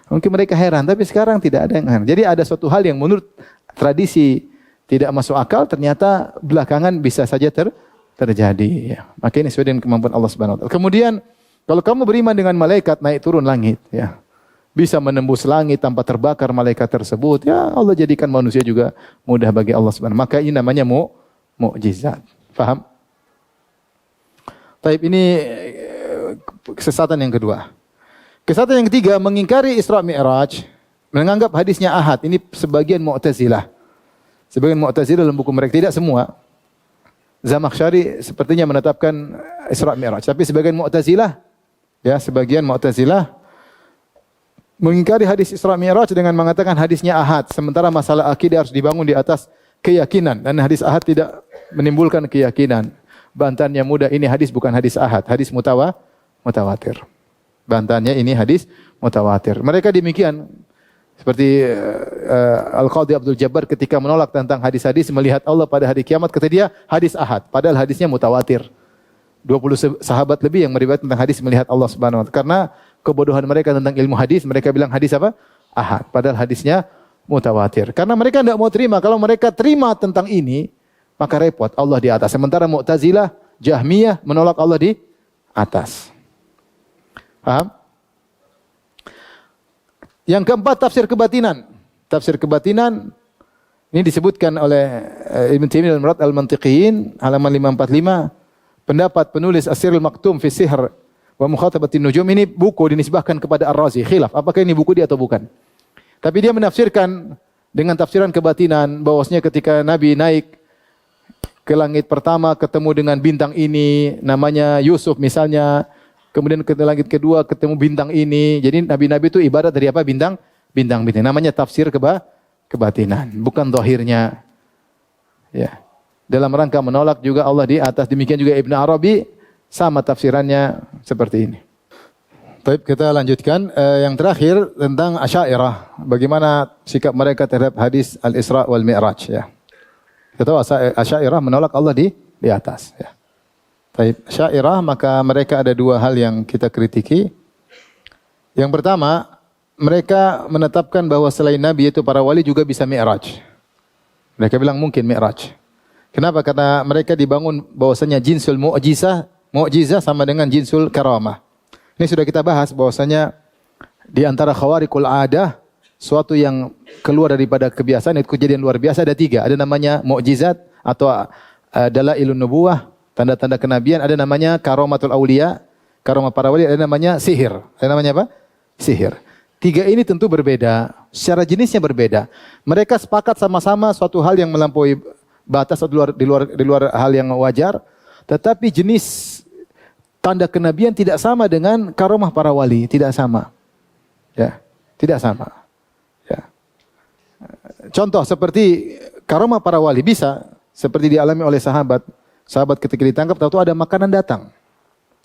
Mungkin mereka heran, tapi sekarang tidak ada yang heran. Jadi ada suatu hal yang menurut tradisi tidak masuk akal, ternyata belakangan bisa saja terjadi. Ya. Maka ini sesuai dengan kemampuan Allah Subhanahu wa taala. Kemudian kalau kamu beriman dengan malaikat naik turun langit, ya, bisa menembus langit tanpa terbakar malaikat tersebut, ya Allah jadikan manusia juga mudah bagi Allah Subhanahu. Maka ini namanya mukjizat. Faham? Taib, ini kesesatan yang kedua. Kesesatan yang ketiga, mengingkari Isra Mi'raj, menganggap hadisnya ahad. Ini sebagian Mu'tazilah. Sebagian Mu'tazilah dalam buku mereka, tidak semua. Zamakhsyari sepertinya menetapkan Isra Mi'raj, tapi sebagian Mu'tazilah, ya, sebagian Mu'tazilah mengingkari hadis Isra Mi'raj dengan mengatakan hadisnya ahad. Sementara masalah akidah harus dibangun di atas keyakinan, dan hadis ahad tidak menimbulkan keyakinan. Bantahannya mudah, ini hadis bukan hadis ahad, hadis mutawatir. Bantahannya ini hadis mutawatir. Mereka demikian. Seperti Al-Qadhi Abdul Jabbar ketika menolak tentang hadis-hadis melihat Allah pada hari kiamat, kata dia hadis ahad, padahal hadisnya mutawatir. 20 sahabat lebih yang meriwayatkan tentang hadis melihat Allah Subhanahu wa taala. Karena kebodohan mereka tentang ilmu hadis, mereka bilang hadis apa? Ahad, padahal hadisnya mutawatir. Karena mereka tidak mau terima. Kalau mereka terima tentang ini, maka repot, Allah di atas. Sementara Mu'tazilah, Jahmiyah menolak Allah di atas. Paham? Yang keempat, tafsir kebatinan. Tafsir kebatinan ini disebutkan oleh Ibn Taimiyah dalam Murad Al-Mantiqiyin halaman 545. Pendapat penulis As-Sirrul Maktum fi Sihr wa Mukhatabatin Nujum, ini buku dinisbahkan kepada Ar-Razi. Khilaf, apakah ini buku dia atau bukan? Tapi dia menafsirkan dengan tafsiran kebatinan bahwasanya ketika Nabi naik ke langit pertama ketemu dengan bintang ini, namanya Yusuf misalnya. Kemudian ke langit kedua ketemu bintang ini. Jadi nabi-nabi itu ibarat dari apa? Bintang. Namanya tafsir kebatinan, bukan zahirnya. Ya. Dalam rangka menolak juga Allah di atas. Demikian juga Ibn Arabi sama tafsirannya seperti ini. Baik, kita lanjutkan yang terakhir tentang Asy'ariyah. Bagaimana sikap mereka terhadap hadis Al-Isra wal Mi'raj, ya. Kita tahu Asy'ariyah menolak Allah di atas, ya. Baik, Asy'ariyah, maka mereka ada 2 hal yang kita kritiki. Yang pertama, mereka menetapkan bahwa selain Nabi itu para wali juga bisa Mi'raj. Mereka bilang mungkin Mi'raj. Kenapa? Karena mereka dibangun bahwasanya jinsul mu'jizah sama dengan jinsul karamah. Ini sudah kita bahas bahwasanya di antara khawariqul adah, suatu yang keluar daripada kebiasaan, itu kejadian luar biasa, ada 3. Ada namanya mukjizat atau dalailun nubuwah, tanda-tanda kenabian. Ada namanya karamatul auliya, karamah para wali. Ada namanya sihir. Ada namanya apa? Sihir. 3 ini tentu berbeda, secara jenisnya berbeda. Mereka sepakat sama-sama suatu hal yang melampaui batas atau di luar hal yang wajar, tetapi jenis tanda kenabian tidak sama dengan karamah para wali, tidak sama. Ya, tidak sama. Ya. Contoh seperti karamah para wali bisa seperti dialami oleh sahabat. Sahabat ketika ditangkap tahu-tahu ada makanan datang.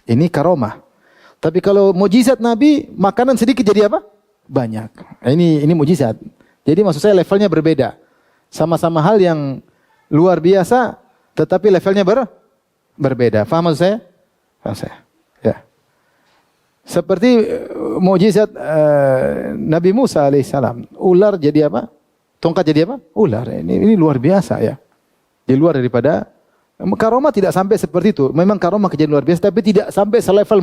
Ini karamah. Tapi kalau mukjizat Nabi, makanan sedikit jadi apa? Banyak. Ini mukjizat. Jadi maksud saya levelnya berbeda. Sama-sama hal yang luar biasa, tetapi levelnya berbeda. Faham maksud saya? Faham saya. Ya. Seperti mukjizat Nabi Musa alaihissalam. Ular jadi apa? Tongkat jadi apa? Ular. Ini luar biasa, ya. Di luar daripada Karomah tidak sampai seperti itu. Memang karomah kejadian luar biasa, tapi tidak sampai selevel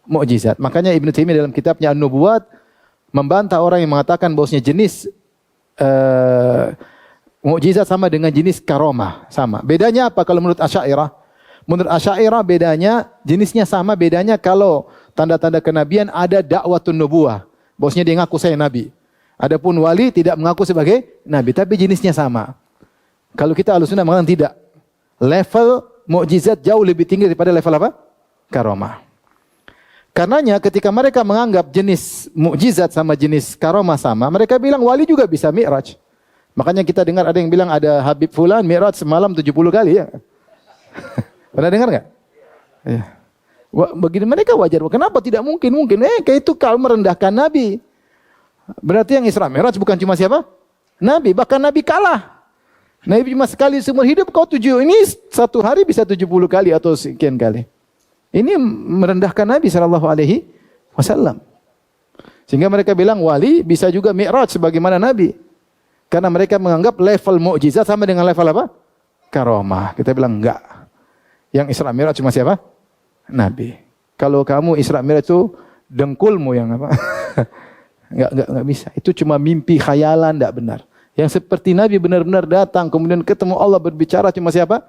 mukjizat. Makanya Ibnu Taimiyah dalam kitabnya An-Nubuwat membantah orang yang mengatakan bahwasanya jenis mukjizat sama dengan jenis karomah, sama. Bedanya apa kalau menurut Asy'ariyah? Menurut Asy'ariyah bedanya jenisnya sama, bedanya kalau tanda-tanda kenabian ada dakwatun nubuwah, bahwasanya dia ngaku saya nabi. Adapun wali tidak mengaku sebagai nabi, tapi jenisnya sama. Kalau kita Ahlussunnah mengatakan tidak. Level mukjizat jauh lebih tinggi daripada level apa? Karomah. Karenanya ketika mereka menganggap jenis mukjizat sama jenis karomah sama, mereka bilang wali juga bisa mi'raj. Makanya kita dengar ada yang bilang ada Habib Fulan mi'raj semalam 70 kali ya. Pernah dengar enggak? Ya. Bagi mereka wajar. Kenapa tidak mungkin? Mungkin. Kayak itu kalau merendahkan Nabi. Berarti yang Isra Mi'raj bukan cuma siapa? Nabi. Bahkan Nabi kalah. Nabi cuma sekali seumur hidup kau ini satu hari bisa 70 kali atau sekian kali. Ini merendahkan Nabi SAW. Sehingga mereka bilang wali bisa juga mi'raj sebagaimana Nabi. Karena mereka menganggap level mukjizat sama dengan level apa? Karomah. Kita bilang enggak. Yang Isra Mi'raj cuma siapa? Nabi. Kalau kamu Isra Mi'raj itu dengkulmu yang apa? Enggak bisa. Itu cuma mimpi khayalan, enggak benar. Yang seperti Nabi benar-benar datang kemudian ketemu Allah berbicara cuma siapa?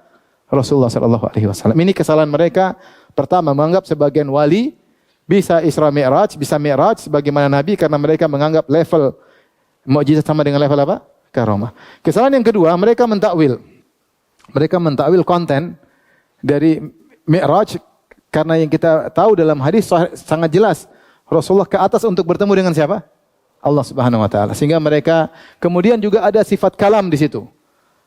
Rasulullah sallallahu alaihi wasallam. Ini kesalahan mereka. Pertama, menganggap sebagian wali bisa Isra Mi'raj, bisa Mi'raj sebagaimana Nabi karena mereka menganggap level mukjizat sama dengan level apa? Karomah. Kesalahan yang kedua, mereka mentakwil. Mereka mentakwil konten dari Mi'raj karena yang kita tahu dalam hadis sangat jelas Rasulullah ke atas untuk bertemu dengan siapa? Allah Subhanahu wa taala. Sehingga mereka kemudian juga ada sifat kalam di situ.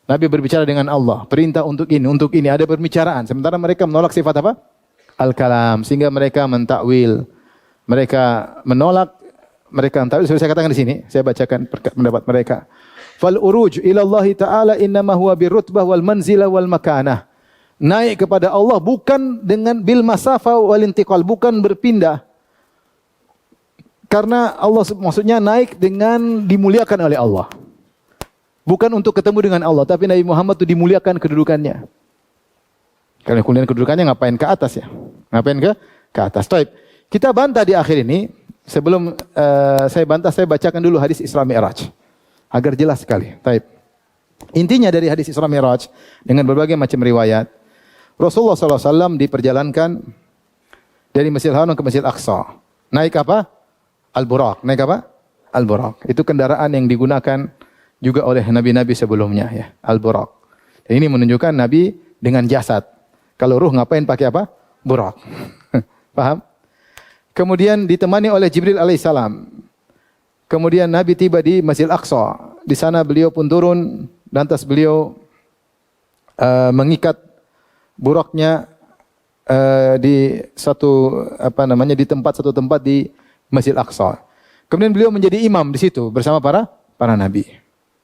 Nabi berbicara dengan Allah, perintah untuk ini, ada pembicaraan. Sementara mereka menolak sifat apa? Al-kalam. Sehingga mereka mentakwil. Mereka menolak, mereka mentakwil. Seperti saya katakan di sini, saya bacakan pendapat mereka. Fal uruj ila Allah taala innama huwa birrutbah wal manzilah wal makanah. Naik kepada Allah bukan dengan bil masafah wal intiqal, bukan berpindah. Karena Allah maksudnya naik dengan dimuliakan oleh Allah. Bukan untuk ketemu dengan Allah, tapi Nabi Muhammad itu dimuliakan kedudukannya. Kalau kemudian kedudukannya ngapain ke atas ya? Ngapain ke atas? Taib. Kita bantah di akhir ini, sebelum saya bantah, saya bacakan dulu hadis Isra Mi'raj. Agar jelas sekali. Taib. Intinya dari hadis Isra Mi'raj, dengan berbagai macam riwayat, Rasulullah SAW diperjalankan dari Masjidil Haram ke Masjidil Aqsa. Naik apa? Al-Buraq. Naik apa? Al-Buraq. Itu kendaraan yang digunakan juga oleh nabi-nabi sebelumnya ya, Al-Buraq. Dan ini menunjukkan nabi dengan jasad. Kalau ruh ngapain pakai apa? Buraq. Paham? Kemudian ditemani oleh Jibril alaihissalam. Kemudian Nabi tiba di Masjidil Aqsa. Di sana beliau pun turun, lantas beliau mengikat buraqnya di di satu tempat di Masjid Aqsa. Kemudian beliau menjadi imam di situ bersama para nabi.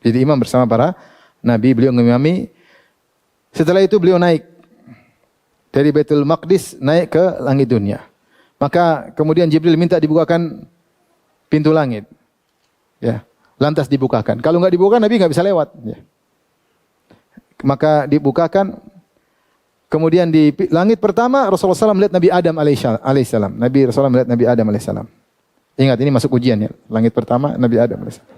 Jadi imam bersama para nabi, beliau mengimami. Setelah itu beliau naik dari Baitul Maqdis naik ke langit dunia. Maka kemudian Jibril minta dibukakan pintu langit. Ya, lantas dibukakan. Kalau enggak dibuka Nabi enggak bisa lewat, ya. Maka dibukakan. Kemudian di langit pertama Rasulullah SAW melihat Nabi Adam alaihissalam. Nabi Rasulullah melihat Nabi Adam alaihissalam. Ingat ini masuk ujian ya. Langit pertama Nabi Adam alaihissalam.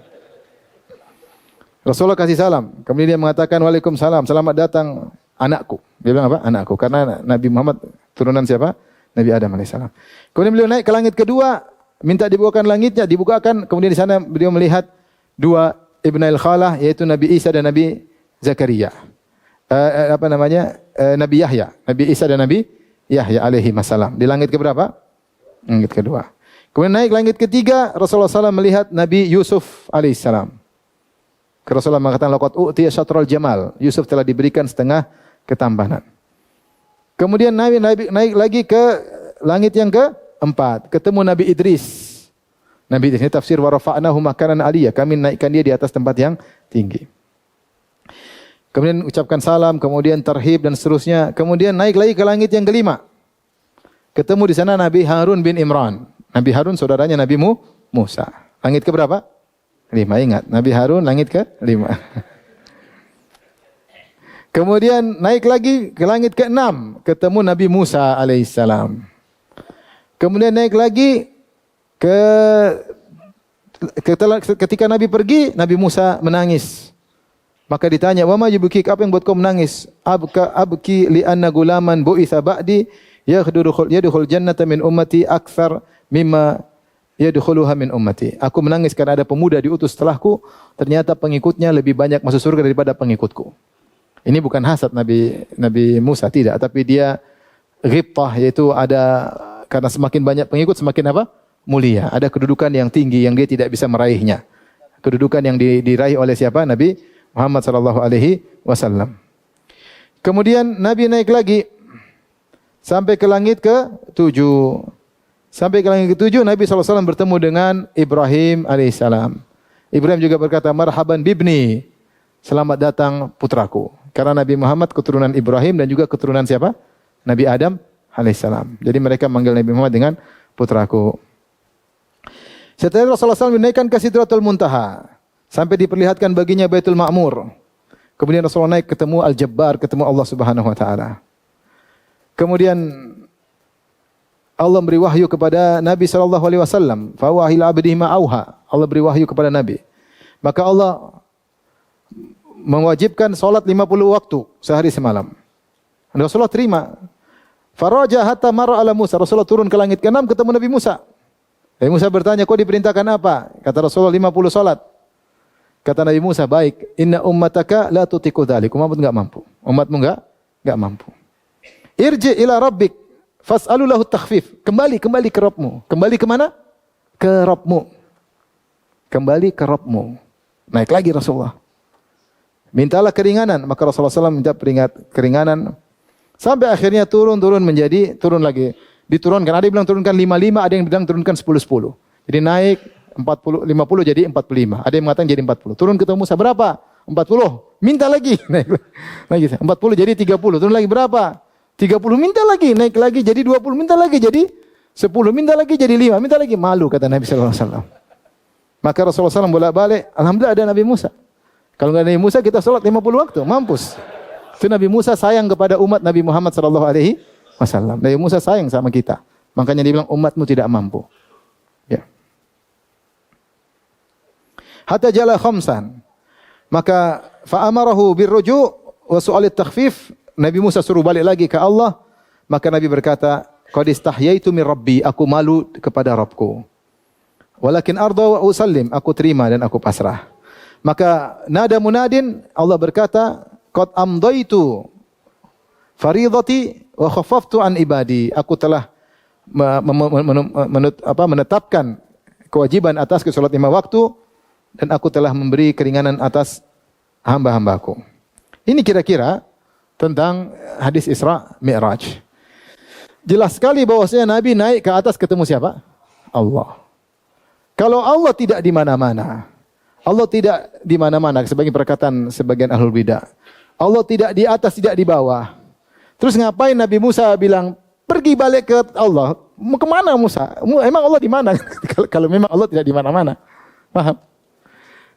Rasulullah kasih salam. Kemudian dia mengatakan Waalaikumsalam, selamat datang anakku. Dia bilang apa? Anakku. Karena Nabi Muhammad turunan siapa? Nabi Adam alaihissalam. Kemudian beliau naik ke langit kedua, minta dibukakan langitnya, dibukakan. Kemudian di sana beliau melihat dua Ibnail Khalah, yaitu Nabi Isa dan Nabi Zakaria. Nabi Yahya. Nabi Isa dan Nabi Yahya alaihi wassalam. Di langit keberapa? Langit kedua. Kemudian naik langit ketiga, Rasulullah SAW melihat Nabi Yusuf alaihissalam. Rasulullah mengatakan, laqad u'tiya syatrul jamal. Yusuf telah diberikan setengah ketampanan. Kemudian Nabi naik lagi ke langit yang keempat. Ketemu Nabi Idris. Nabi Idris ini tafsir wa rafa'nahu makanan aliyah. Kami naikkan dia di atas tempat yang tinggi. Kemudian ucapkan salam, kemudian tarhib dan seterusnya. Kemudian naik lagi ke langit yang kelima. Ketemu di sana Nabi Harun bin Imran. Nabi Harun saudaranya Nabi Musa. Langit ke berapa? 5. Ingat, Nabi Harun langit ke 5. Kemudian naik lagi ke langit ke-6, ketemu Nabi Musa alaihissalam. Kemudian naik lagi ketika Nabi pergi, Nabi Musa menangis. Maka ditanya, "Wa ma yubkik? Apa yang buat kau menangis?" Abki li anna gulaman bu'itsa ba'di yadkhul jannata min ummati aktsar mimma yadkhuluha min ummati. Aku menangis karena ada pemuda diutus setelahku, ternyata pengikutnya lebih banyak masuk surga daripada pengikutku. Ini bukan hasad Nabi Musa, tidak, tapi dia ghibtah, yaitu ada karena semakin banyak pengikut semakin apa? Mulia. Ada kedudukan yang tinggi yang dia tidak bisa meraihnya. Kedudukan yang diraih oleh siapa? Nabi Muhammad sallallahu alaihi wasallam. Kemudian Nabi naik lagi sampai ke langit ke-7. Sampai ke langit ke-7 Nabi sallallahu alaihi wasallam bertemu dengan Ibrahim alaihissalam. Ibrahim juga berkata, "Marhaban bibni." Selamat datang putraku. Karena Nabi Muhammad keturunan Ibrahim dan juga keturunan siapa? Nabi Adam alaihissalam. Jadi mereka manggil Nabi Muhammad dengan putraku. Setelah Rasulullah SAW dinaikkan ke Sidratul Muntaha sampai diperlihatkan baginya Baitul Ma'mur. Kemudian Rasulullah naik ketemu Al-Jabbar, ketemu Allah Subhanahu wa taala. Kemudian Allah beri wahyu kepada Nabi sallallahu alaihi wasallam, fa wahil abdihi ma auha. Allah beri wahyu kepada Nabi. Maka Allah mewajibkan salat 50 waktu sehari semalam. Dan Rasulullah terima. Faraja hatta marra ala Musa. Rasulullah turun ke langit ke-6 ketemu Nabi Musa. Nabi Musa bertanya, "Kau diperintahkan apa?" Kata Rasulullah, 50 salat. Kata Nabi Musa, "Baik, inna ummataka la tutiku dzalik." Umatmu enggak mampu. Umatmu enggak mampu. Irji ila rabbik fas'alu lahu takhfif. Kembali ke Rabbmu. Kembali ke mana? Ke Rabbmu. Kembali ke Rabbmu. Naik lagi Rasulullah. Mintalah keringanan, maka Rasulullah SAW minta keringanan sampai akhirnya turun lagi. Diturunkan, ada yang bilang turunkan 55, ada yang bilang turunkan 10-10. Jadi naik 50 jadi 45. Ada yang mengatakan jadi 40. Turun ketemu Musa berapa? 40. Minta lagi. Naik lagi. 40 jadi 30. Turun lagi berapa? 30 minta lagi, naik lagi jadi 20, minta lagi jadi 10, minta lagi jadi 5, minta lagi. Malu kata Nabi sallallahu alaihi wasallam. Maka Rasulullah SAW bolak-balik, alhamdulillah ada Nabi Musa. Kalau enggak ada Nabi Musa kita salat 50 waktu, mampus. Itu Nabi Musa sayang kepada umat Nabi Muhammad sallallahu alaihi wasallam. Nabi Musa sayang sama kita. Makanya dia bilang umatmu tidak mampu. Ya. Hatta jala khamsan. Maka fa amarahu birruju' wa su'alit takhfif. Nabi Musa suruh balik lagi ke Allah. Maka Nabi berkata, "Qad istahyaitu min rabbi." Aku malu kepada Rabbku. Walakin arda wa usallim. Aku terima dan aku pasrah. Maka nada munadin, Allah berkata, "Qad amdaitu faridati wa khaffaftu an ibadi." Aku telah menetapkan kewajiban atas salat 5 waktu dan aku telah memberi keringanan atas hamba-hambaku. Ini kira-kira tentang hadis Isra Mi'raj. Jelas sekali bahwasanya Nabi naik ke atas ketemu siapa? Allah. Kalau Allah tidak di mana-mana, Allah tidak di mana-mana, sebagai perkataan sebagian ahlul bidah. Allah tidak di atas, tidak di bawah. Terus ngapain Nabi Musa bilang, "Pergi balik ke Allah"? Mau kemana Musa? Emang Allah di mana? Kalau memang Allah tidak di mana-mana. Paham?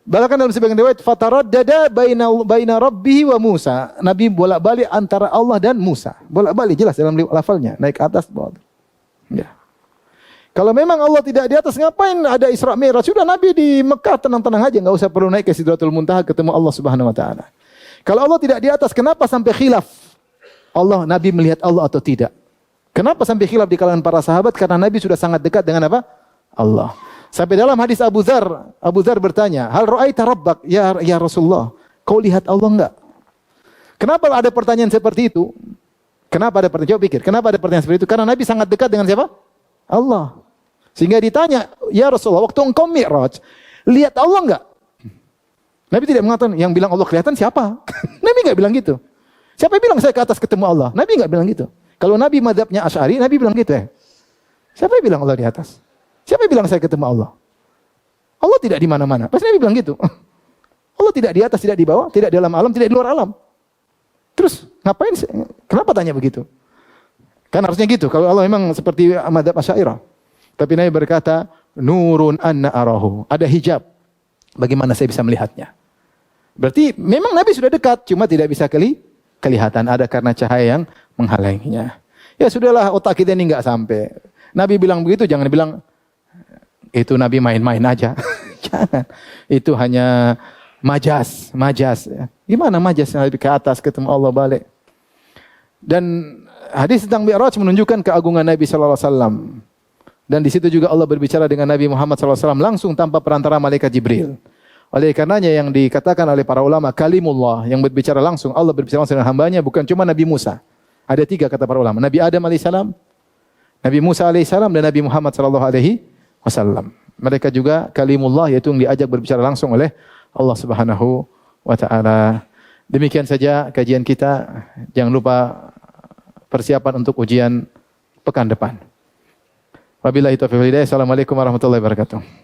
Bahkan dalam sebagian riwayat, "Fataraddada baina rabbihi wa Musa." Nabi bolak-balik antara Allah dan Musa. Bolak-balik jelas dalam lafalnya, naik ke atas bawah. Ya. Kalau memang Allah tidak di atas, ngapain ada Isra Mi'raj? Sudah Nabi di Mekah tenang-tenang aja, enggak usah perlu naik ke Sidratul Muntaha ketemu Allah Subhanahu wa taala. Kalau Allah tidak di atas, kenapa sampai khilaf? Nabi melihat Allah atau tidak? Kenapa sampai khilaf di kalangan para sahabat? Karena Nabi sudah sangat dekat dengan apa? Allah. Sampai dalam hadis Abu Dzar bertanya, "Hal ra'aita rabbak?" Ya Rasulullah, kau lihat Allah enggak? Kenapa ada pertanyaan seperti itu? Kenapa ada pertanyaan? Coba pikir, kenapa ada pertanyaan seperti itu? Karena Nabi sangat dekat dengan siapa? Allah. Sehingga ditanya, "Ya Rasulullah, waktu engkau Mi'raj, lihat Allah enggak?" Nabi tidak mengatakan, yang bilang Allah kelihatan siapa? Nabi enggak bilang gitu. Siapa yang bilang saya ke atas ketemu Allah? Nabi enggak bilang gitu. Kalau Nabi mazhabnya Asy'ari, Nabi bilang gitu ya. Siapa yang bilang Allah di atas? Siapa yang bilang saya ketemu Allah? Allah tidak di mana-mana. Pasti Nabi bilang gitu. Allah tidak di atas, tidak di bawah, tidak di dalam alam, tidak di luar alam. Terus ngapain? Kenapa tanya begitu? Kan harusnya gitu. Kalau Allah memang seperti mazhab Asy'ariyah. Tapi Nabi berkata, "Nurun anna arahu." Ada hijab. Bagaimana saya bisa melihatnya? Berarti memang Nabi sudah dekat, cuma tidak bisa kelihatan, ada karena cahaya yang menghalanginya. Ya sudahlah, otak kita ini enggak sampai. Nabi bilang begitu, jangan bilang itu Nabi main-main aja. Jangan. Itu hanya majas. Gimana majas? Nabi ke atas ketemu Allah balik. Dan hadis tentang Mi'raj menunjukkan keagungan Nabi sallallahu alaihi wasallam. Dan di situ juga Allah berbicara dengan Nabi Muhammad sallallahu alaihi wasallam langsung tanpa perantara malaikat Jibril. Oleh karenanya yang dikatakan oleh para ulama kalimullah, yang berbicara langsung, Allah berbicara langsung dengan hambanya, bukan cuma Nabi Musa. Ada 3 kata para ulama. Nabi Adam alaihissalam, Nabi Musa alaihissalam, dan Nabi Muhammad sallallahu alaihi wasallam. Mereka juga kalimullah, yaitu yang diajak berbicara langsung oleh Allah Subhanahu wa taala. Demikian saja kajian kita. Jangan lupa persiapan untuk ujian pekan depan. Wabillahi taufiq wal hidayah. Assalamualaikum warahmatullahi wabarakatuh.